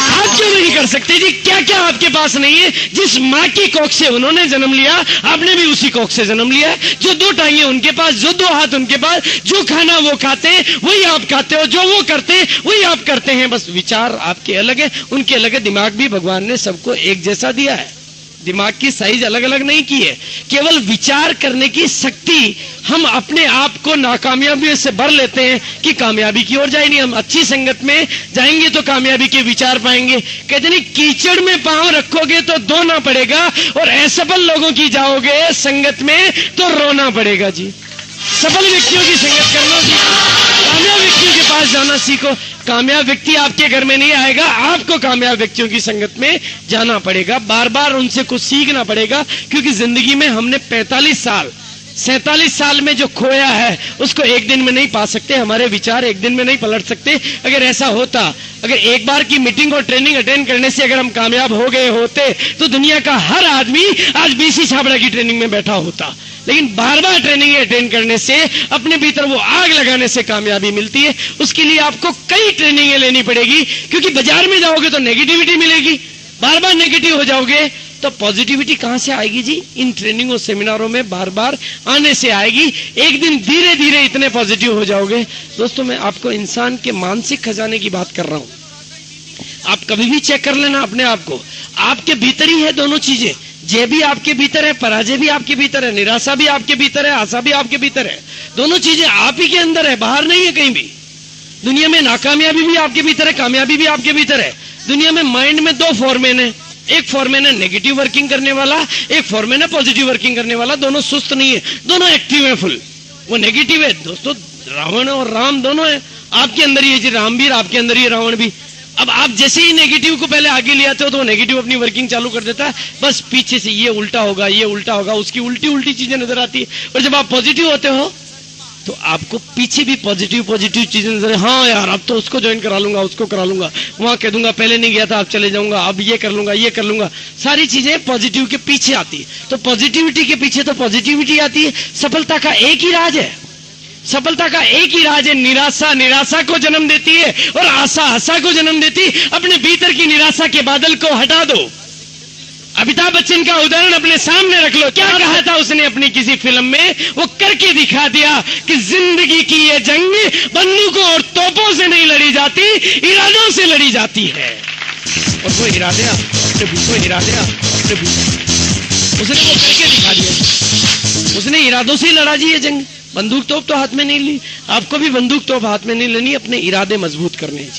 आप क्यों नहीं कर सकते जी? क्या क्या आपके पास नहीं है? जिस माँ की कोख से उन्होंने जन्म लिया, आपने भी उसी कोख से जन्म लिया है। जो दो टांगें उनके पास, जो दो हाथ उनके पास, जो खाना वो खाते हैं वही आप खाते हो, जो वो करते हैं वही आप करते हैं। बस विचार आपके अलग है, उनके अलग है। दिमाग भी भगवान ने सबको एक जैसा दिया है, दिमाग की साइज अलग अलग नहीं की है। केवल विचार करने की शक्ति हम अपने आप को नाकामयाबी से भर लेते हैं कि कामयाबी की ओर जाए नहीं। हम अच्छी संगत में जाएंगे तो कामयाबी के विचार पाएंगे। कहते नहीं, कीचड़ में पांव रखोगे तो धोना पड़ेगा, और असफल लोगों की जाओगे संगत में तो रोना पड़ेगा जी। सफल व्यक्तियों की संगत करना सीखो, कामयाब व्यक्तियों के पास जाना सीखो। कामयाब व्यक्ति आपके घर में नहीं आएगा, आपको कामयाब व्यक्तियों की संगत में जाना पड़ेगा, बार बार उनसे कुछ सीखना पड़ेगा। क्योंकि जिंदगी में हमने 47 साल में जो खोया है उसको एक दिन में नहीं पा सकते, हमारे विचार एक दिन में नहीं पलट सकते। अगर ऐसा होता, अगर एक बार की मीटिंग और ट्रेनिंग अटेंड करने से अगर हम कामयाब हो गए होते तो दुनिया का हर आदमी आज बीसी छाबड़ा की ट्रेनिंग में बैठा होता। लेकिन बार बार ट्रेनिंग अटेंड करने से, अपने भीतर वो आग लगाने से कामयाबी मिलती है। उसके लिए आपको कई ट्रेनिंगें लेनी पड़ेगी, क्योंकि बाजार में जाओगे तो नेगेटिविटी मिलेगी, बार बार नेगेटिव हो जाओगे तो पॉजिटिविटी कहां से आएगी जी? इन ट्रेनिंगों सेमिनारों में बार बार आने से आएगी। एक दिन धीरे धीरे इतने पॉजिटिव हो जाओगे। दोस्तों, मैं आपको इंसान के मानसिक खजाने की बात कर रहा हूं। आप कभी भी चेक कर लेना अपने आप को, आपके भीतर ही है दोनों चीजें। जय भी आपके भीतर है, पराजय भी आपके भीतर है, निराशा भी आपके भीतर है, आशा भी आपके भीतर है। दोनों चीजें आप ही के अंदर है, बाहर नहीं है कहीं भी। दुनिया में नाकामयाबी भी आपके भीतर है, कामयाबी भी आपके भीतर है। दुनिया में माइंड में दो फॉर्मेन है, एक फॉर्मेन है नेगेटिव वर्किंग करने वाला, एक फॉर्मेन है पॉजिटिव वर्किंग करने वाला। दोनों सुस्त नहीं है, दोनों एक्टिव है फुल। वो नेगेटिव है दोस्तों, रावण और राम दोनों है आपके अंदर ही है जी। राम भी आपके अंदर ही है, रावण भी। अब आप जैसे ही नेगेटिव को पहले आगे ले आते हो तो वो नेगेटिव अपनी वर्किंग चालू कर देता है। बस पीछे से ये उल्टा होगा, ये उल्टा होगा, उसकी उल्टी उल्टी चीजें नजर आती है। और जब आप पॉजिटिव होते हो तो आपको पीछे भी पॉजिटिव चीजें नजर, हाँ यार अब तो उसको ज्वाइन करा लूंगा, उसको करा लूंगा, वहां कह दूंगा पहले नहीं गया था अब चले जाऊंगा, अब ये कर लूंगा, ये कर लूंगा। सारी चीजें पॉजिटिव के पीछे आती है। तो पॉजिटिविटी के पीछे तो पॉजिटिविटी आती है। सफलता का एक ही राज है, सफलता का एक ही राज है। निराशा निराशा को जन्म देती है और आशा आशा को जन्म देती है। अपने भीतर की निराशा के बादल को हटा दो। अमिताभ बच्चन का उदाहरण अपने सामने रख लो। क्या कहा था उसने अपनी किसी फिल्म में? वो करके दिखा दिया कि जिंदगी की ये जंग बंदूकों और तोपों से नहीं लड़ी जाती, इरादों से लड़ी जाती है। और वो इरादे अपने भीतर उसने वो करके दिखा दिया। उसने इरादों से ही लड़ा जी ये जंग। बंदूक तोप तो हाथ में नहीं ली, आपको भी बंदूक तोप हाथ में नहीं लेनी, अपने इरादे मजबूत करने हैं।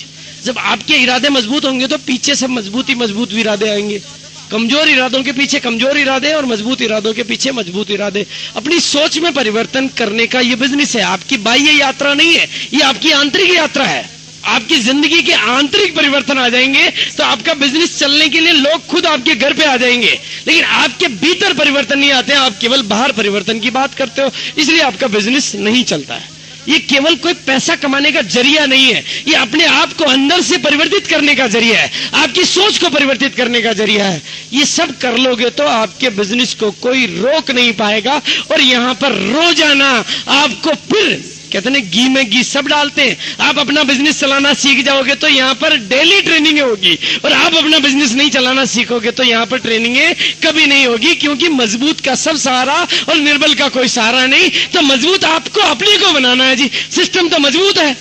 जब आपके इरादे मजबूत होंगे तो पीछे सब मजबूत इरादे आएंगे। कमजोर इरादों के पीछे कमजोर इरादे और मजबूत इरादों के पीछे मजबूत इरादे। अपनी सोच में परिवर्तन करने का ये बिजनेस है। आपकी बाह्य यात्रा नहीं है, ये आपकी आंतरिक यात्रा है। आपकी जिंदगी के आंतरिक परिवर्तन आ जाएंगे तो आपका बिजनेस चलने के लिए लोग खुद आपके घर पे आ जाएंगे। लेकिन आपके भीतर परिवर्तन नहीं आते, आप केवल बाहर परिवर्तन की बात करते हो, इसलिए आपका बिजनेस नहीं चलता है। ये केवल कोई पैसा कमाने का जरिया नहीं है, ये अपने आप को अंदर से परिवर्तित करने का जरिया है, आपकी सोच को परिवर्तित करने का जरिया है। ये सब कर लोगे तो आपके बिजनेस को कोई रोक नहीं पाएगा। और यहां पर रोजाना आपको फिर कहते हैं घी में घी सब डालते हैं। आप अपना बिजनेस चलाना सीख जाओगे तो यहाँ पर डेली ट्रेनिंग होगी, और आप अपना बिजनेस नहीं चलाना सीखोगे तो यहाँ पर ट्रेनिंग कभी नहीं होगी। क्योंकि मजबूत का सब सहारा और निर्बल का कोई सहारा नहीं। तो मजबूत आपको अपने को बनाना है जी। सिस्टम तो मजबूत है,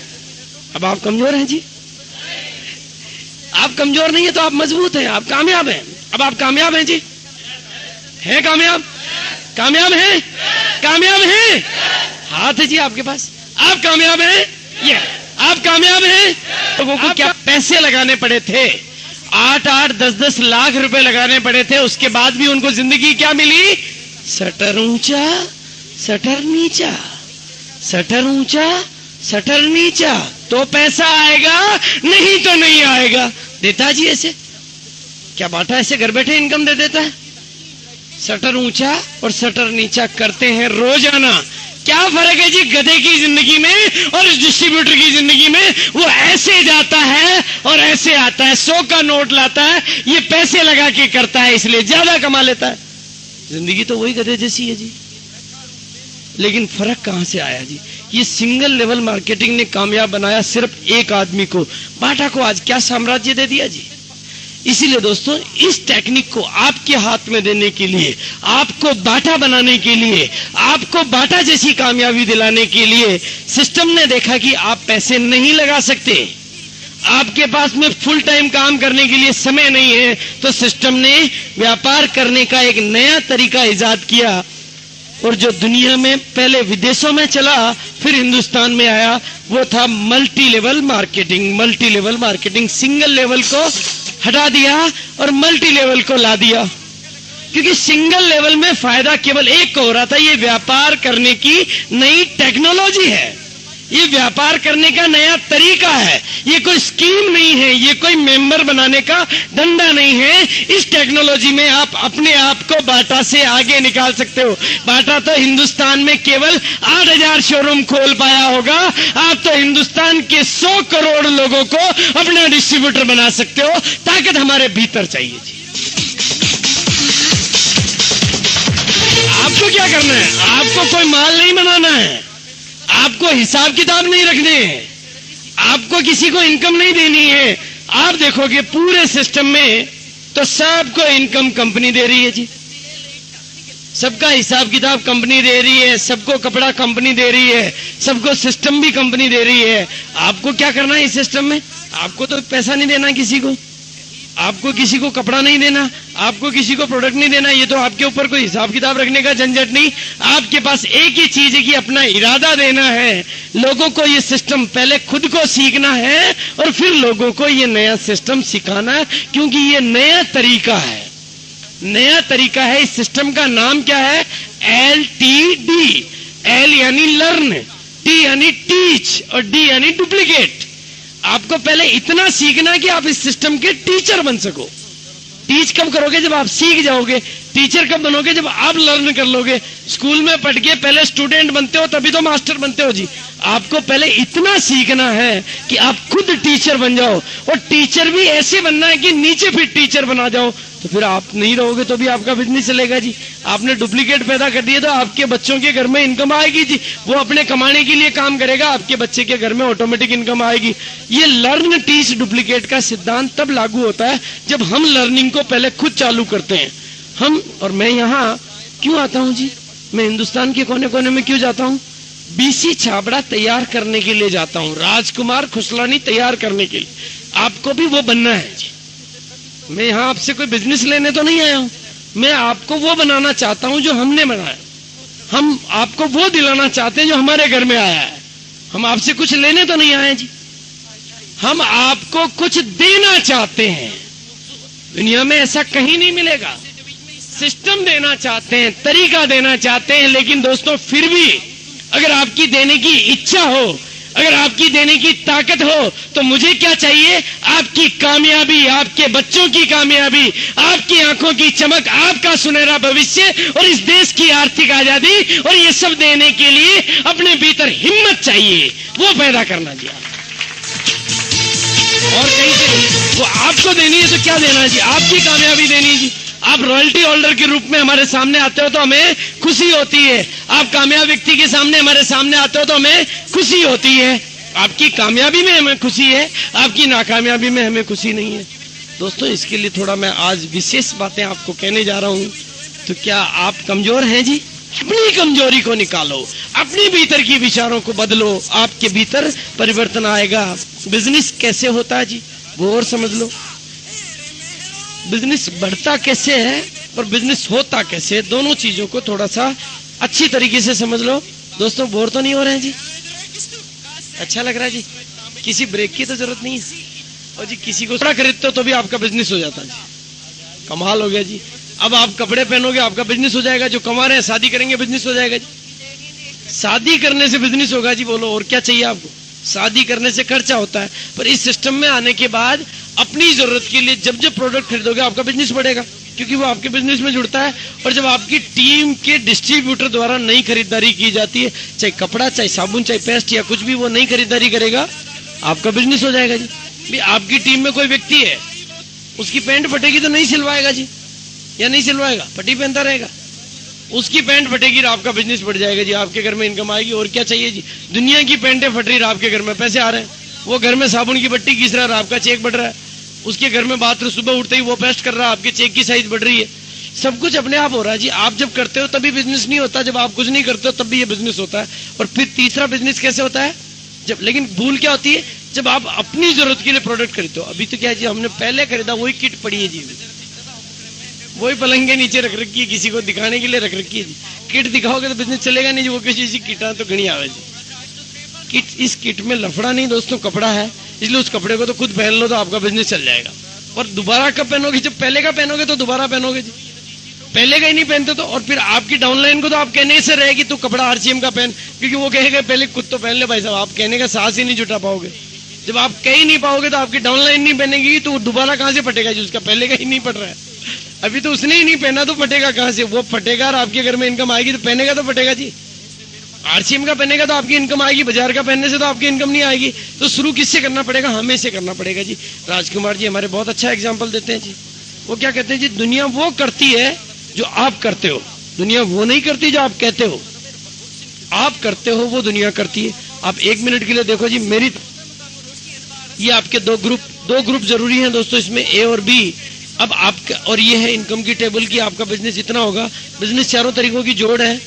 अब आप कमजोर हैं जी। आप कमजोर नहीं है तो आप मजबूत हैं, आप कामयाब हैं। अब आप कामयाब हैं जी, हैं कामयाब? कामयाब हैं? कामयाब हैं? हाथ है जी आपके पास। आप कामयाब हैं? ये आप कामयाब हैं? लोगों को क्या पैसे लगाने पड़े थे? 8-8, 10-10 लाख रुपए लगाने पड़े थे, उसके बाद भी उनको जिंदगी क्या मिली? शटर ऊंचा शटर नीचा, शटर ऊंचा शटर नीचा, तो पैसा आएगा, नहीं तो नहीं आएगा। देता जी ऐसे क्या बाटा ऐसे घर बैठे इनकम दे देता है? शटर ऊंचा और शटर नीचा करते हैं रोजाना। क्या फर्क है जी गधे की जिंदगी में और इस डिस्ट्रीब्यूटर की जिंदगी में? वो ऐसे जाता है और ऐसे आता है, 100 का नोट लाता है, ये पैसे लगा के करता है, इसलिए ज्यादा कमा लेता है। जिंदगी तो वही गधे जैसी है जी, लेकिन फर्क कहां से आया जी? ये सिंगल लेवल मार्केटिंग ने कामयाब बनाया सिर्फ एक आदमी को। बाटा को आज क्या साम्राज्य दे दिया जी। इसीलिए दोस्तों, इस टेक्निक को आपके हाथ में देने के लिए, आपको बाटा बनाने के लिए, आपको बाटा जैसी कामयाबी दिलाने के लिए सिस्टम ने देखा कि आप पैसे नहीं लगा सकते, आपके पास में फुल टाइम काम करने के लिए समय नहीं है, तो सिस्टम ने व्यापार करने का एक नया तरीका इजाद किया। और जो दुनिया में पहले विदेशों में चला, फिर हिंदुस्तान में आया, वो था multi level marketing. Multi level marketing, single level को हटा दिया और मल्टी लेवल को ला दिया, क्योंकि सिंगल लेवल में फायदा केवल एक को हो रहा था। ये व्यापार करने की नई टेक्नोलॉजी है, ये व्यापार करने का नया तरीका है, ये कोई स्कीम नहीं है, ये कोई मेंबर बनाने का धंधा नहीं है। इस टेक्नोलॉजी में आप अपने आप को बाटा से आगे निकाल सकते हो। बाटा तो हिंदुस्तान में केवल 8,000 शोरूम खोल पाया होगा, आप तो हिंदुस्तान के 100 करोड़ लोगों को अपना डिस्ट्रीब्यूटर बना सकते हो। ताकत हमारे भीतर चाहिए जी। आपको क्या करना है? आपको कोई माल नहीं बनाना है, आपको हिसाब किताब नहीं रखने हैं, आपको किसी को इनकम नहीं देनी है। आप देखोगे पूरे सिस्टम में तो सबको इनकम कंपनी दे रही है जी, सबका हिसाब किताब कंपनी दे रही है, सबको कपड़ा कंपनी दे रही है, सबको सिस्टम भी कंपनी दे रही है। आपको क्या करना है इस सिस्टम में? आपको तो पैसा नहीं देना किसी को, आपको किसी को कपड़ा नहीं देना, आपको किसी को प्रोडक्ट नहीं देना, ये तो आपके ऊपर कोई हिसाब किताब रखने का झंझट नहीं। आपके पास एक ही चीज है कि अपना इरादा देना है। लोगों को ये सिस्टम पहले खुद को सीखना है और फिर लोगों को ये नया सिस्टम सिखाना है, क्योंकि ये नया तरीका है, नया तरीका है। इस सिस्टम का नाम क्या है? LTD। L यानी लर्न, T यानी टीच और D यानी डुप्लीकेट। आपको पहले इतना सीखना कि आप इस सिस्टम के टीचर बन सको। टीच कब करोगे? जब आप सीख जाओगे। टीचर कब बनोगे? जब आप लर्न कर लोगे। स्कूल में पढ़ के पहले स्टूडेंट बनते हो, तभी तो मास्टर बनते हो जी। आपको पहले इतना सीखना है कि आप खुद टीचर बन जाओ, और टीचर भी ऐसे बनना है कि नीचे फिर टीचर बना जाओ। तो फिर आप नहीं रहोगे तो भी आपका बिजनेस चलेगा जी। आपने डुप्लीकेट पैदा कर दिए तो आपके बच्चों के घर में इनकम आएगी जी, वो अपने कमाने के लिए काम करेगा, आपके बच्चे के घर में ऑटोमेटिक इनकम आएगी। ये लर्न टीच डुप्लीकेट का सिद्धांत तब लागू होता है जब हम लर्निंग को पहले खुद चालू करते हैं। हम और मैं यहाँ क्यों आता हूँ जी? मैं हिंदुस्तान के कोने कोने में क्यों जाता हूँ? BC छाबड़ा तैयार करने के लिए जाता हूँ, राजकुमार खुसलानी तैयार करने के लिए। आपको भी वो बनना है जी। मैं यहाँ आपसे कोई बिजनेस लेने तो नहीं आया हूं, मैं आपको वो बनाना चाहता हूं जो हमने बनाया। हम आपको वो दिलाना चाहते हैं जो हमारे घर में आया है। हम आपसे कुछ लेने तो नहीं आए जी, हम आपको कुछ देना चाहते हैं। दुनिया में ऐसा कहीं नहीं मिलेगा। सिस्टम देना चाहते हैं, तरीका देना चाहते हैं, लेकिन दोस्तों फिर भी अगर आपकी देने की इच्छा हो, अगर आपकी देने की ताकत हो, तो मुझे क्या चाहिए? आपकी कामयाबी, आपके बच्चों की कामयाबी, आपकी आंखों की चमक, आपका सुनहरा भविष्य और इस देश की आर्थिक आजादी। और ये सब देने के लिए अपने भीतर हिम्मत चाहिए, वो पैदा करना जी। और कहीं से वो आपको देनी है तो क्या देना है जी? आपकी कामयाबी देनी है जी। आप रॉयल्टी होल्डर के रूप में हमारे सामने आते हो तो हमें खुशी होती है, आप कामयाब व्यक्ति के सामने हमारे सामने आते हो तो हमें खुशी होती है। आपकी कामयाबी में हमें खुशी है, आपकी नाकामयाबी में हमें खुशी नहीं है। दोस्तों, इसके लिए थोड़ा मैं आज विशेष बातें आपको कहने जा रहा हूं। तो क्या आप कमजोर हैं जी? अपनी कमजोरी को निकालो, अपने भीतर की विचारों को बदलो, आपके भीतर परिवर्तन आएगा। बिजनेस कैसे होता है जी, वो और समझ लो। बिजनेस बढ़ता कैसे है और बिजनेस होता कैसे है, दोनों चीजों को थोड़ा सा अच्छी तरीके से समझ लो। दोस्तों, बोर तो नहीं हो रहे हैं जी? अच्छा लग रहा है जी? किसी ब्रेक की तो जरूरत नहीं है। और जी किसी को कपड़ा खरीदते हो तो भी आपका बिजनेस हो जाता है जी। कमाल हो गया जी। अब आप कपड़े पहनोगे आपका बिजनेस हो जाएगा, जो कमा रहे हैं शादी करेंगे बिजनेस हो जाएगा जी। शादी करने से बिजनेस होगा जी, बोलो और क्या चाहिए आपको। शादी करने से खर्चा होता है, पर इस सिस्टम में आने के बाद अपनी जरूरत के लिए जब जब प्रोडक्ट खरीदोगे आपका बिजनेस बढ़ेगा, क्योंकि वो आपके बिजनेस में जुड़ता है। और जब आपकी टीम के डिस्ट्रीब्यूटर द्वारा नई खरीदारी की जाती है, चाहे कपड़ा, चाहे साबुन, चाहे पेस्ट या कुछ भी, वो नई खरीदारी करेगा, आपका बिजनेस हो जाएगा जी। आपकी टीम में कोई व्यक्ति है, उसकी पैंट फटेगी तो नहीं सिलवाएगा जी, या नहीं सिलवाएगा, फटी पहनता रहेगा। उसकी पैंट फटेगी, आपका बिजनेस बढ़ जाएगा जी, आपके घर में इनकम आएगी। और क्या चाहिए जी। दुनिया की पैंटें फट रही, आपके घर में पैसे आ रहे हैं। वो घर में साबुन की बट्टी घिस रहा है, आपका चेक बढ़ रहा है। उसके घर में बाथरूम सुबह उठते ही वो पेस्ट कर रहा है, आपके चेक की साइज बढ़ रही है। सब कुछ अपने आप हो रहा है जी। आप जब करते हो तभी बिजनेस नहीं होता, जब आप कुछ नहीं करते हो तब भी ये बिजनेस होता है। और फिर तीसरा बिजनेस कैसे होता है, जब, लेकिन भूल क्या होती है, जब आप अपनी जरूरत के लिए प्रोडक्ट खरीदते हो। अभी तो क्या है जी, हमने पहले खरीदा वही किट पड़ी है जी, वही पलंग के नीचे रख रखी है, किसी को दिखाने के लिए रख रखी है जी। किट दिखाओगे तो बिजनेस चलेगा नहीं जी, वो किसी की किटा तो घनी आवे जी। किट, इस किट में लफड़ा नहीं दोस्तों, कपड़ा है, इसलिए उस कपड़े को तो खुद पहन लो तो आपका बिजनेस चल जाएगा। और दोबारा कब पहनोगे, जब पहले का पहनोगे तो दोबारा पहनोगे जी। पहले का ही नहीं पहनते तो, और फिर आपकी डाउनलाइन को तो आप कहने से रहेगी तू कपड़ा आरसीएम का पहन, क्योंकि वो कहेगा पहले खुद तो पहन ले भाई साहब। आप कहने का साहस ही नहीं जुटा पाओगे। जब आप कह ही नहीं पाओगे तो आपकी डाउनलाइन नहीं पहनेगी, तो दोबारा कहां से फटेगा जी, उसका पहले का ही नहीं पड़ रहा है। अभी तो उसने ही नहीं पहना तो फटेगा कहां से, वो फटेगा। और आपके घर में इनकम आएगी तो पहनेगा तो फटेगा जी। आरसीएम का पहनेगा तो आपकी इनकम आएगी, बाजार का पहनने से तो आपकी इनकम नहीं आएगी। तो शुरू किससे करना पड़ेगा, हमें से करना पड़ेगा जी। राजकुमार जी हमारे बहुत अच्छा एग्जाम्पल देते हैं जी। वो क्या कहते हैं जी, दुनिया वो करती है जो आप करते हो, दुनिया वो नहीं करती जो आप कहते हो। आप करते हो वो दुनिया करती है। आप 1 मिनट के लिए देखो जी, मेरी ये आपके दो ग्रुप जरूरी हैं दोस्तों, इसमें ए और बी। अब आपका, और ये है इनकम की टेबल की, आपका बिजनेस इतना होगा। बिजनेस चारों तरीकों की जोड़ है।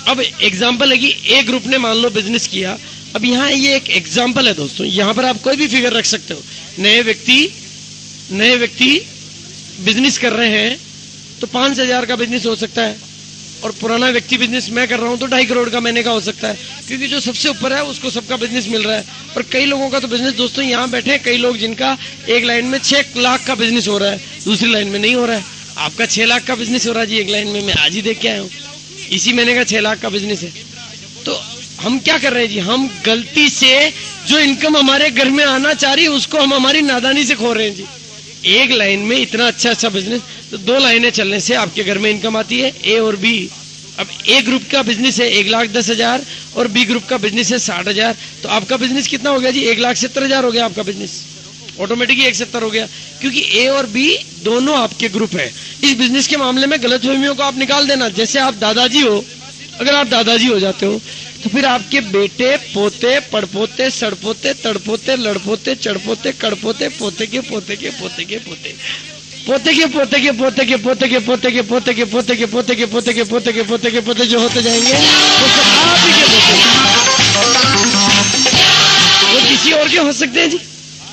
अब एग्जाम्पल है कि ए ग्रुप ने मान लो बिजनेस किया। अब यहाँ ये एक एग्जाम्पल है दोस्तों, यहाँ पर आप कोई भी फिगर रख सकते हो। नए व्यक्ति बिजनेस कर रहे हैं तो 5,000 का बिजनेस हो सकता है, और पुराना व्यक्ति बिजनेस मैं कर रहा हूं तो 2.5 करोड़ का महीने का हो सकता है, क्योंकि जो सबसे ऊपर है उसको सबका बिजनेस मिल रहा है। और कई लोगों का तो बिजनेस दोस्तों यहाँ बैठे, कई लोग जिनका एक लाइन में 6 लाख का बिजनेस हो रहा है, दूसरी लाइन में नहीं हो रहा है। आपका 6 लाख का बिजनेस हो रहा है जी एक लाइन में, मैं आज ही देख के आया हूँ, इसी महीने का 6 लाख का बिजनेस है। तो हम क्या कर रहे हैं जी, हम गलती से जो इनकम हमारे घर में आना चाह रही है उसको हम हमारी नादानी से खो रहे हैं जी। एक लाइन में इतना अच्छा बिजनेस, तो 2 लाइनें चलने से आपके घर में इनकम आती है, ए और बी। अब ए ग्रुप का बिजनेस है 1,10,000 और बी ग्रुप का बिजनेस है 60,000, तो आपका बिजनेस कितना हो गया जी, 1,70,000 हो गया आपका बिजनेस, ऑटोमेटिकली 170 हो गया, क्योंकि ए और बी दोनों आपके ग्रुप है। इस बिजनेस के मामले में गलतफहमियों को आप निकाल देना। जैसे आप दादाजी हो, अगर आप दादाजी हो जाते हो तो फिर आपके बेटे, पोते, पड़पोते, सड़पोते, तड़पोते, लड़पोते, चढ़पोते, कड़पोते, पोते के पोते के पोते के पोते, पोते के पोते के पोते के पोते के पोते के पोते के पोते के पोते के पोते के पोते के पोते के पोते जो होते जाएंगे वो सब आप ही के पोते, वो किसी और के हो सकते हैं जी,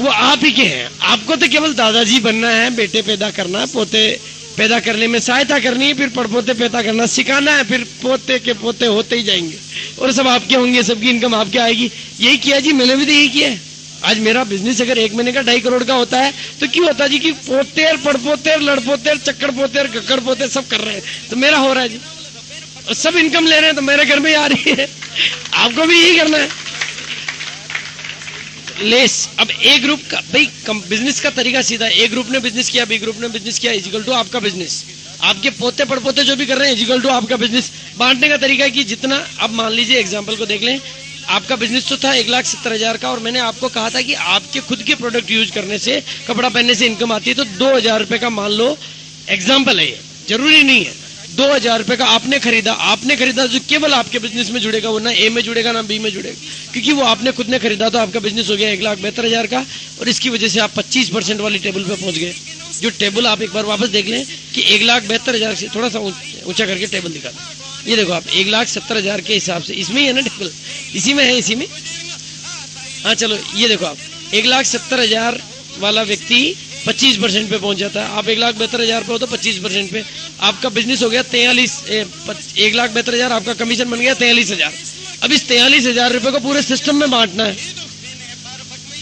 वो आप ही के हैं। आपको तो केवल दादाजी बनना है, बेटे पैदा करना है, पोते पैदा करने में सहायता करनी है, फिर पड़पोते पैदा करना सिखाना है, फिर पोते के पोते होते ही जाएंगे और सब आपके होंगे, सबकी इनकम आपके आएगी। यही किया जी, मैंने भी तो यही किया है। आज मेरा बिजनेस अगर 1 महीने का 2.5 करोड़ का होता है तो क्यों होता है जी कि पोतेर, पड़पोतेर, लड़पोतेर, चक्कर पोतेर, गक्कर पोतेर सब कर रहे हैं, तो मेरा हो रहा है जी, और सब इनकम ले रहे हैं तो मेरे घर में आ रही है। आपको भी यही करना है। लेस अब ए ग्रुप का भाई बिजनेस का तरीका सीधा, ए ग्रुप ने बिजनेस किया, बी ग्रुप ने बिजनेस किया, इक्वल टू आपका बिजनेस। आपके पोते पड़पोते जो भी कर रहे हैं इक्वल टू आपका बिजनेस। बांटने का तरीका है कि जितना, अब मान लीजिए एग्जांपल को देख लें, आपका बिजनेस तो था 1,70,000 का, और मैंने आपको कहा था कि आपके खुद के प्रोडक्ट यूज करने से, कपड़ा पहनने से इनकम आती है, तो 2,000 रुपए का मान लो एग्जाम्पल है, ये जरूरी नहीं है। 2,000 रुपए का आपने खरीदा जो केवल आपके बिजनेस में जुड़ेगा, वो ना ए में जुड़ेगा ना बी में जुड़ेगा, क्योंकि वो आपने खुद ने खरीदा, तो आपका बिजनेस हो गया 1,72,000 का, और इसकी वजह से आप 25% वाली टेबल पे पहुंच गए। जो टेबल आप एक बार वापस देख लें कि 1,72,000 से थोड़ा सा ऊंचा करके टेबल दिखा, ये देखो आप 1,70,000 के हिसाब से, इसमें ही है ना टेबल, इसी में है, इसी में, हाँ चलो ये देखो आप 1,70,000 वाला व्यक्ति 25% पे पहुंच जाता है। आप 1,72,000 पे हो तो 25% पे आपका बिजनेस हो गया 1,72,000, आपका कमीशन बन गया 43,000। अब इस 43,000 रुपए को पूरे सिस्टम में बांटना है,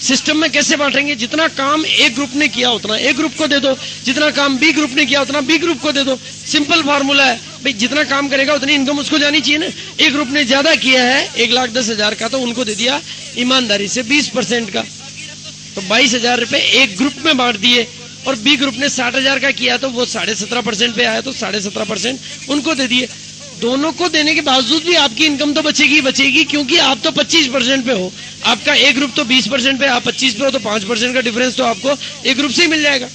सिस्टम में कैसे बांटेंगे? जितना काम ए ग्रुप ने किया उतना ए ग्रुप को दे दो, जितना काम बी ग्रुप ने किया उतना बी ग्रुप को दे दो। सिंपल फार्मूला है भाई, जितना काम करेगा उतनी इनकम उसको जानी चाहिए ना। ए ग्रुप ने ज्यादा किया है 1,10,000 का, तो उनको दे दिया ईमानदारी से 20% का, तो 22,000 रुपए एक ग्रुप में बांट दिए। और बी ग्रुप ने 60,000 का किया तो वो 17.5% पे आया, तो 17.5% उनको दे दिए। दोनों को देने के बावजूद भी आपकी इनकम तो बचेगी, क्योंकि आप तो 25% पे हो, आपका ए ग्रुप तो 20% पे, आप 25 पे हो, तो 5% का डिफरेंस तो आपको ए ग्रुप से ही मिल जाएगा।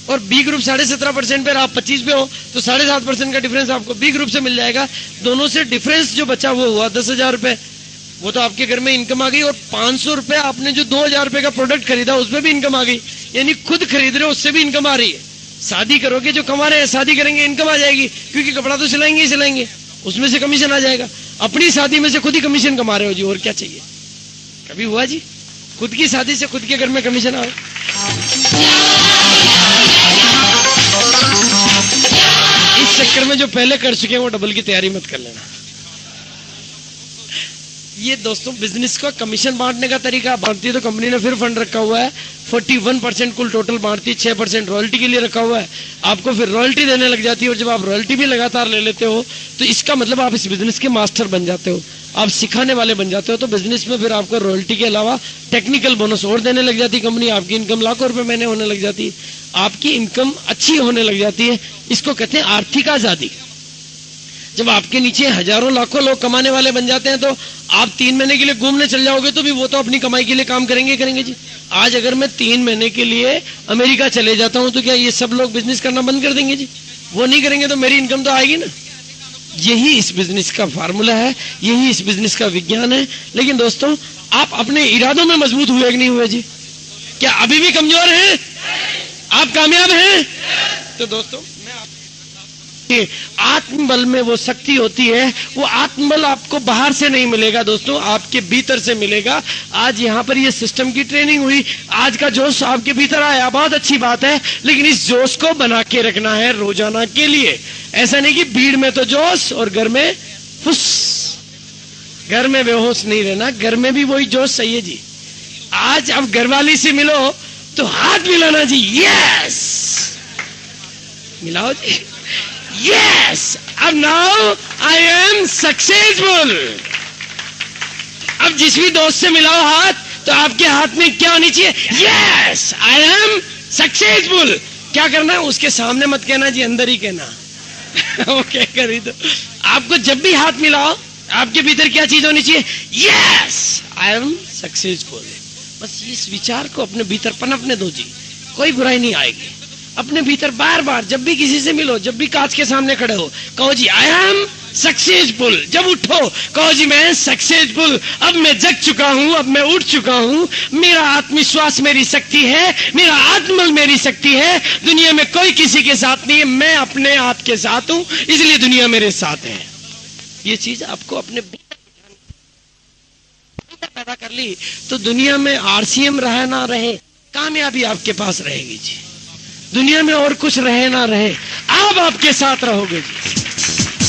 और बी ग्रुप 17.5% पे, आप 25 पे हो, तो 7.5% का डिफरेंस आपको बी ग्रुप से मिल जाएगा। दोनों से डिफरेंस जो बचा वो हुआ 10,000 रुपए, वो तो आपके घर में इनकम आ गई। और 500 रुपए आपने जो 2,000 रुपए का प्रोडक्ट खरीदा उसमें भी इनकम आ गई, यानी खुद खरीद रहे हो उससे भी इनकम आ रही है। शादी करोगे, जो कमा रहे हैं शादी करेंगे, इनकम आ जाएगी, क्योंकि कपड़ा तो सिलाएंगे ही सिलाएंगे, उसमें से कमीशन आ जाएगा। अपनी शादी में से खुद ही कमीशन कमा रहे हो जी, और क्या चाहिए? कभी हुआ जी खुद की शादी से खुद के घर में कमीशन आए? इस चक्कर में जो पहले कर चुके हैं वो डबल की तैयारी मत कर लेना। ये दोस्तों बिजनेस का कमीशन बांटने का तरीका। बांटती है तो कंपनी ने फिर फंड रखा हुआ है, 41% कुल टोटल बांटती है, 6% रॉयल्टी के लिए रखा हुआ है। आपको फिर रॉयल्टी देने लग जाती है, और जब आप रॉयल्टी भी लगातार ले लेते हो तो इसका मतलब आप इस बिजनेस के मास्टर बन जाते हो, आप सिखाने वाले बन जाते हो। तो बिजनेस में फिर आपको रॉयल्टी के अलावा टेक्निकल बोनस और देने लग जाती है कंपनी। आपकी इनकम लाखों रुपए महीने होने लग जाती है, आपकी इनकम अच्छी होने लग जाती है। इसको कहते हैं आर्थिक आजादी। जब आपके नीचे हजारों लाखों लोग कमाने वाले बन जाते हैं, तो आप 3 महीने के लिए घूमने चल जाओगे तो भी वो तो अपनी कमाई के लिए काम करेंगे जी। आज अगर मैं 3 महीने के लिए अमेरिका चले जाता हूं तो क्या ये सब लोग बिजनेस करना बंद कर देंगे जी? वो नहीं करेंगे तो मेरी इनकम तो आएगी ना। यही इस बिजनेस का फार्मूला है, यही इस बिजनेस का विज्ञान है। लेकिन दोस्तों, आप अपने इरादों में मजबूत हुए कि नहीं हुए जी? क्या अभी भी कमजोर हैं? आप कामयाब हैं? तो दोस्तों, आत्मबल में वो शक्ति होती है, वो आत्मबल आपको बाहर से नहीं मिलेगा दोस्तों, आपके भीतर से मिलेगा। आज यहाँ पर ये सिस्टम की ट्रेनिंग हुई, आज का जोश आपके भीतर आया, बहुत अच्छी बात है। लेकिन इस जोश को बना के रखना है रोजाना के लिए। ऐसा नहीं कि भीड़ में तो जोश और घर में फुस, घर में बेहोश नहीं रहना, घर में भी वही जोश सही है जी। आज अब घरवाली से मिलो तो हाथ मिलाना जी, यस मिलाओ जी, Yes, अब now I am successful। अब जिस भी दोस्त से मिलाओ हाथ, तो आपके हाथ में क्या होनी चाहिए? Yes, I am successful। क्या करना है? उसके सामने मत कहना जी, अंदर ही कहना। ओके करी दो। आपको जब भी हाथ मिलाओ, आपके भीतर क्या चीज होनी चाहिए? Yes, I am successful। बस इस विचार को अपने भीतर पनपने दो जी, कोई बुराई नहीं आएगी। अपने भीतर बार बार जब भी किसी से मिलो, जब भी कांच के सामने खड़े हो, कहो जी आई एम सक्सेसफुल। जब उठो कहो जी मैं सक्सेसफुल, अब मैं जग चुका हूं, अब मैं उठ चुका हूं, मेरा आत्मविश्वास मेरी शक्ति है, मेरा आत्मबल मेरी शक्ति है। दुनिया में कोई किसी के साथ नहीं है, मैं अपने आप के साथ हूं, इसलिए दुनिया मेरे साथ है। ये चीज आपको अपने पैदा कर ली तो दुनिया में आरसीएम रहे ना रहे, कामयाबी आपके पास रहेगी जी। दुनिया में और कुछ रहे ना रहे, आप आपके साथ रहोगे जी।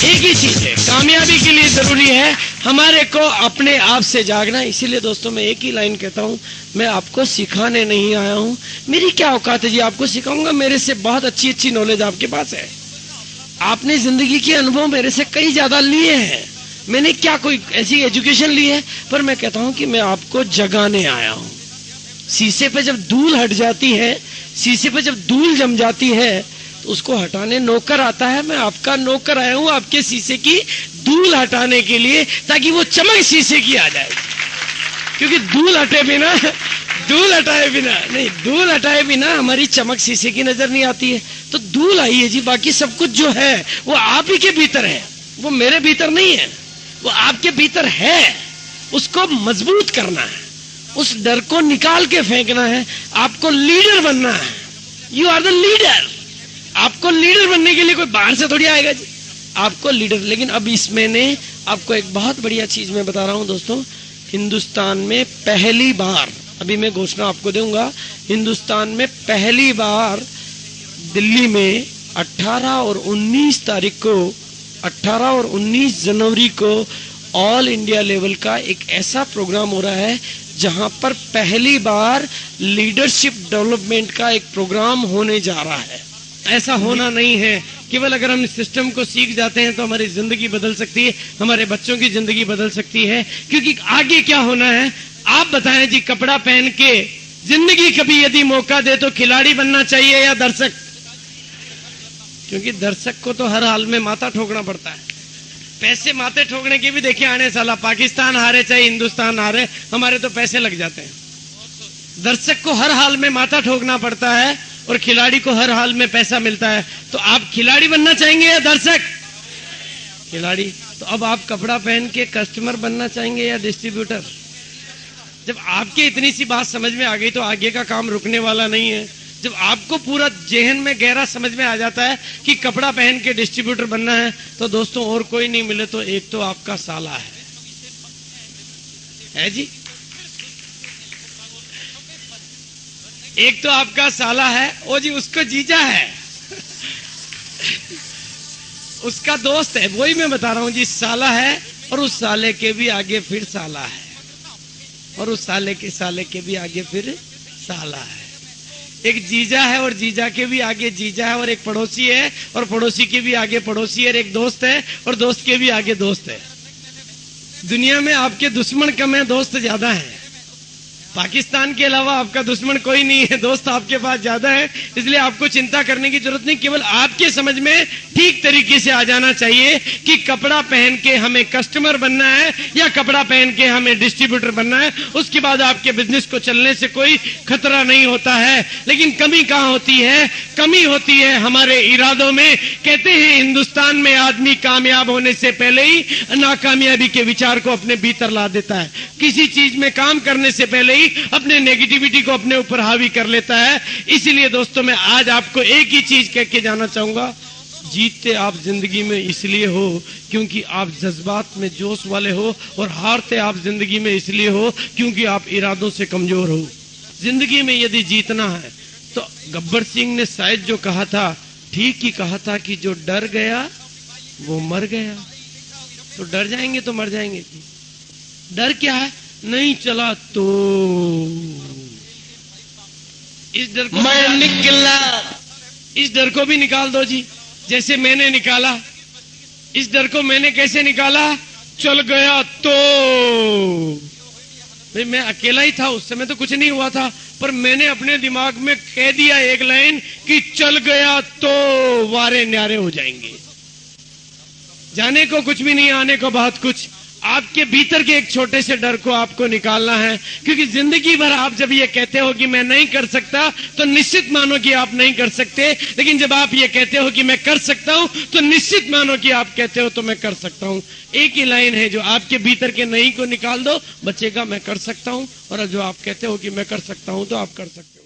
एक ही चीज है, कामयाबी के लिए जरूरी है हमारे को अपने आप से जागना। इसीलिए दोस्तों मैं एक ही लाइन कहता हूं, मैं आपको सिखाने नहीं आया हूं। मेरी क्या औकात है जी आपको सिखाऊंगा? मेरे से बहुत अच्छी अच्छी नॉलेज आपके पास है, आपने जिंदगी के अनुभव मेरे से कई ज्यादा लिए हैं। मैंने क्या कोई ऐसी एजुकेशन ली है? पर मैं कहता हूं कि मैं आपको जगाने आया हूं। शीशे पे जब धूल हट जाती है, शीशे पे जब धूल जम जाती है, तो उसको हटाने नौकर आता है। मैं आपका नौकर आया हूं आपके शीशे की धूल हटाने के लिए, ताकि वो चमक शीशे की आ जाए। क्योंकि धूल हटाए बिना हमारी चमक शीशे की नजर नहीं आती है। तो धूल आई है जी, बाकी सब कुछ जो है वो आप ही के भीतर है, वो मेरे भीतर नहीं है, वो आपके भीतर है। उसको मजबूत करना है, उस डर को निकाल के फेंकना है, आपको लीडर बनना है। You are the leader. आपको लीडर बनने के लिए कोई बाहर से थोड़ी आएगा जी, आपको लीडर। लेकिन अब इसमें ने आपको एक बहुत बढ़िया चीज मैं बता रहा हूं दोस्तों, हिंदुस्तान में पहली बार, अभी मैं घोषणा आपको दूंगा, हिंदुस्तान में पहली बार दिल्ली में 18 और 19 तारीख को, 18 और 19 जनवरी को ऑल इंडिया लेवल का एक ऐसा प्रोग्राम हो रहा है जहां पर पहली बार लीडरशिप डेवलपमेंट का एक प्रोग्राम होने जा रहा है। ऐसा होना नहीं है केवल अगर हम इस सिस्टम को सीख जाते हैं तो हमारी जिंदगी बदल सकती है, हमारे बच्चों की जिंदगी बदल सकती है। क्योंकि आगे क्या होना है आप बताएं जी। कपड़ा पहन के जिंदगी कभी यदि मौका दे तो खिलाड़ी बनना चाहिए या दर्शक? क्योंकि दर्शक को तो हर हाल में माथा ठोकना पड़ता है। पैसे माथे ठोकने के भी देखिए आने साला पाकिस्तान हारे चाहे हिंदुस्तान हारे, हमारे तो पैसे लग जाते हैं। दर्शक को हर हाल में माथा ठोकना पड़ता है और खिलाड़ी को हर हाल में पैसा मिलता है। तो आप खिलाड़ी बनना चाहेंगे या दर्शक? खिलाड़ी। तो अब आप कपड़ा पहन के कस्टमर बनना चाहेंगे या डिस्ट्रीब्यूटर? जब आपके इतनी सी बात समझ में आ गई तो आगे का काम रुकने वाला नहीं है। जब आपको पूरा जेहन में गहरा समझ में आ जाता है कि कपड़ा पहन के डिस्ट्रीब्यूटर बनना है तो दोस्तों और कोई नहीं मिले तो एक तो आपका साला है जी। एक तो आपका साला है, ओ जी उसको जीजा है उसका दोस्त है, वही मैं बता रहा हूं जी। साला है और उस साले के भी आगे फिर साला है और उस साले के भी आगे फिर साला है। एक जीजा है और जीजा के भी आगे जीजा है और एक पड़ोसी है और पड़ोसी के भी आगे पड़ोसी है और एक दोस्त है और दोस्त के भी आगे दोस्त है। दुनिया में आपके दुश्मन कम है, दोस्त ज्यादा है। पाकिस्तान के अलावा आपका दुश्मन कोई नहीं है, दोस्त आपके पास ज्यादा है। इसलिए आपको चिंता करने की जरूरत नहीं, केवल आपके समझ में ठीक तरीके से आ जाना चाहिए कि कपड़ा पहन के हमें कस्टमर बनना है या कपड़ा पहन के हमें डिस्ट्रीब्यूटर बनना है। उसके बाद आपके बिजनेस को चलने से कोई खतरा नहीं होता है। लेकिन कमी कहां होती है? कमी होती है हमारे इरादों में। कहते हैं हिंदुस्तान में आदमी कामयाब होने से पहले ही नाकामयाबी के विचार को अपने भीतर ला देता है। किसी चीज में काम करने से पहले अपने नेगेटिविटी को अपने ऊपर हावी कर लेता है। इसीलिए दोस्तों मैं आज आपको एक ही चीज कह के जाना चाहूंगा, जीतते आप जिंदगी में इसलिए हो क्योंकि आप जज्बात में जोश वाले हो और हारते आप जिंदगी में इसलिए हो क्योंकि आप इरादों से कमजोर हो। जिंदगी में यदि जीतना है तो गब्बर सिंह ने शायद जो कहा था ठीक ही कहा था कि जो डर गया वो मर गया। तो डर जाएंगे तो मर जाएंगे। डर क्या है? नहीं चला तो इस डर को मैं निकला, इस डर को भी निकाल दो जी, जैसे मैंने निकाला। इस डर को मैंने कैसे निकाला? चल गया तो भाई मैं अकेला ही था उस समय तो कुछ नहीं हुआ था, पर मैंने अपने दिमाग में कह दिया एक लाइन कि चल गया तो वारे न्यारे हो जाएंगे। जाने को कुछ भी नहीं, आने को बहुत कुछ। आपके भीतर के एक छोटे से डर को आपको निकालना है। क्योंकि जिंदगी भर आप जब ये कहते हो कि मैं नहीं कर सकता तो निश्चित मानो कि आप नहीं कर सकते। लेकिन जब आप ये कहते हो कि मैं कर सकता हूं तो निश्चित मानो कि आप कहते हो तो मैं कर सकता हूं। एक ही लाइन है, जो आपके भीतर के नहीं को निकाल दो बचेगा मैं कर सकता हूं, और जो आप कहते हो कि मैं कर सकता हूं तो आप कर सकते हो।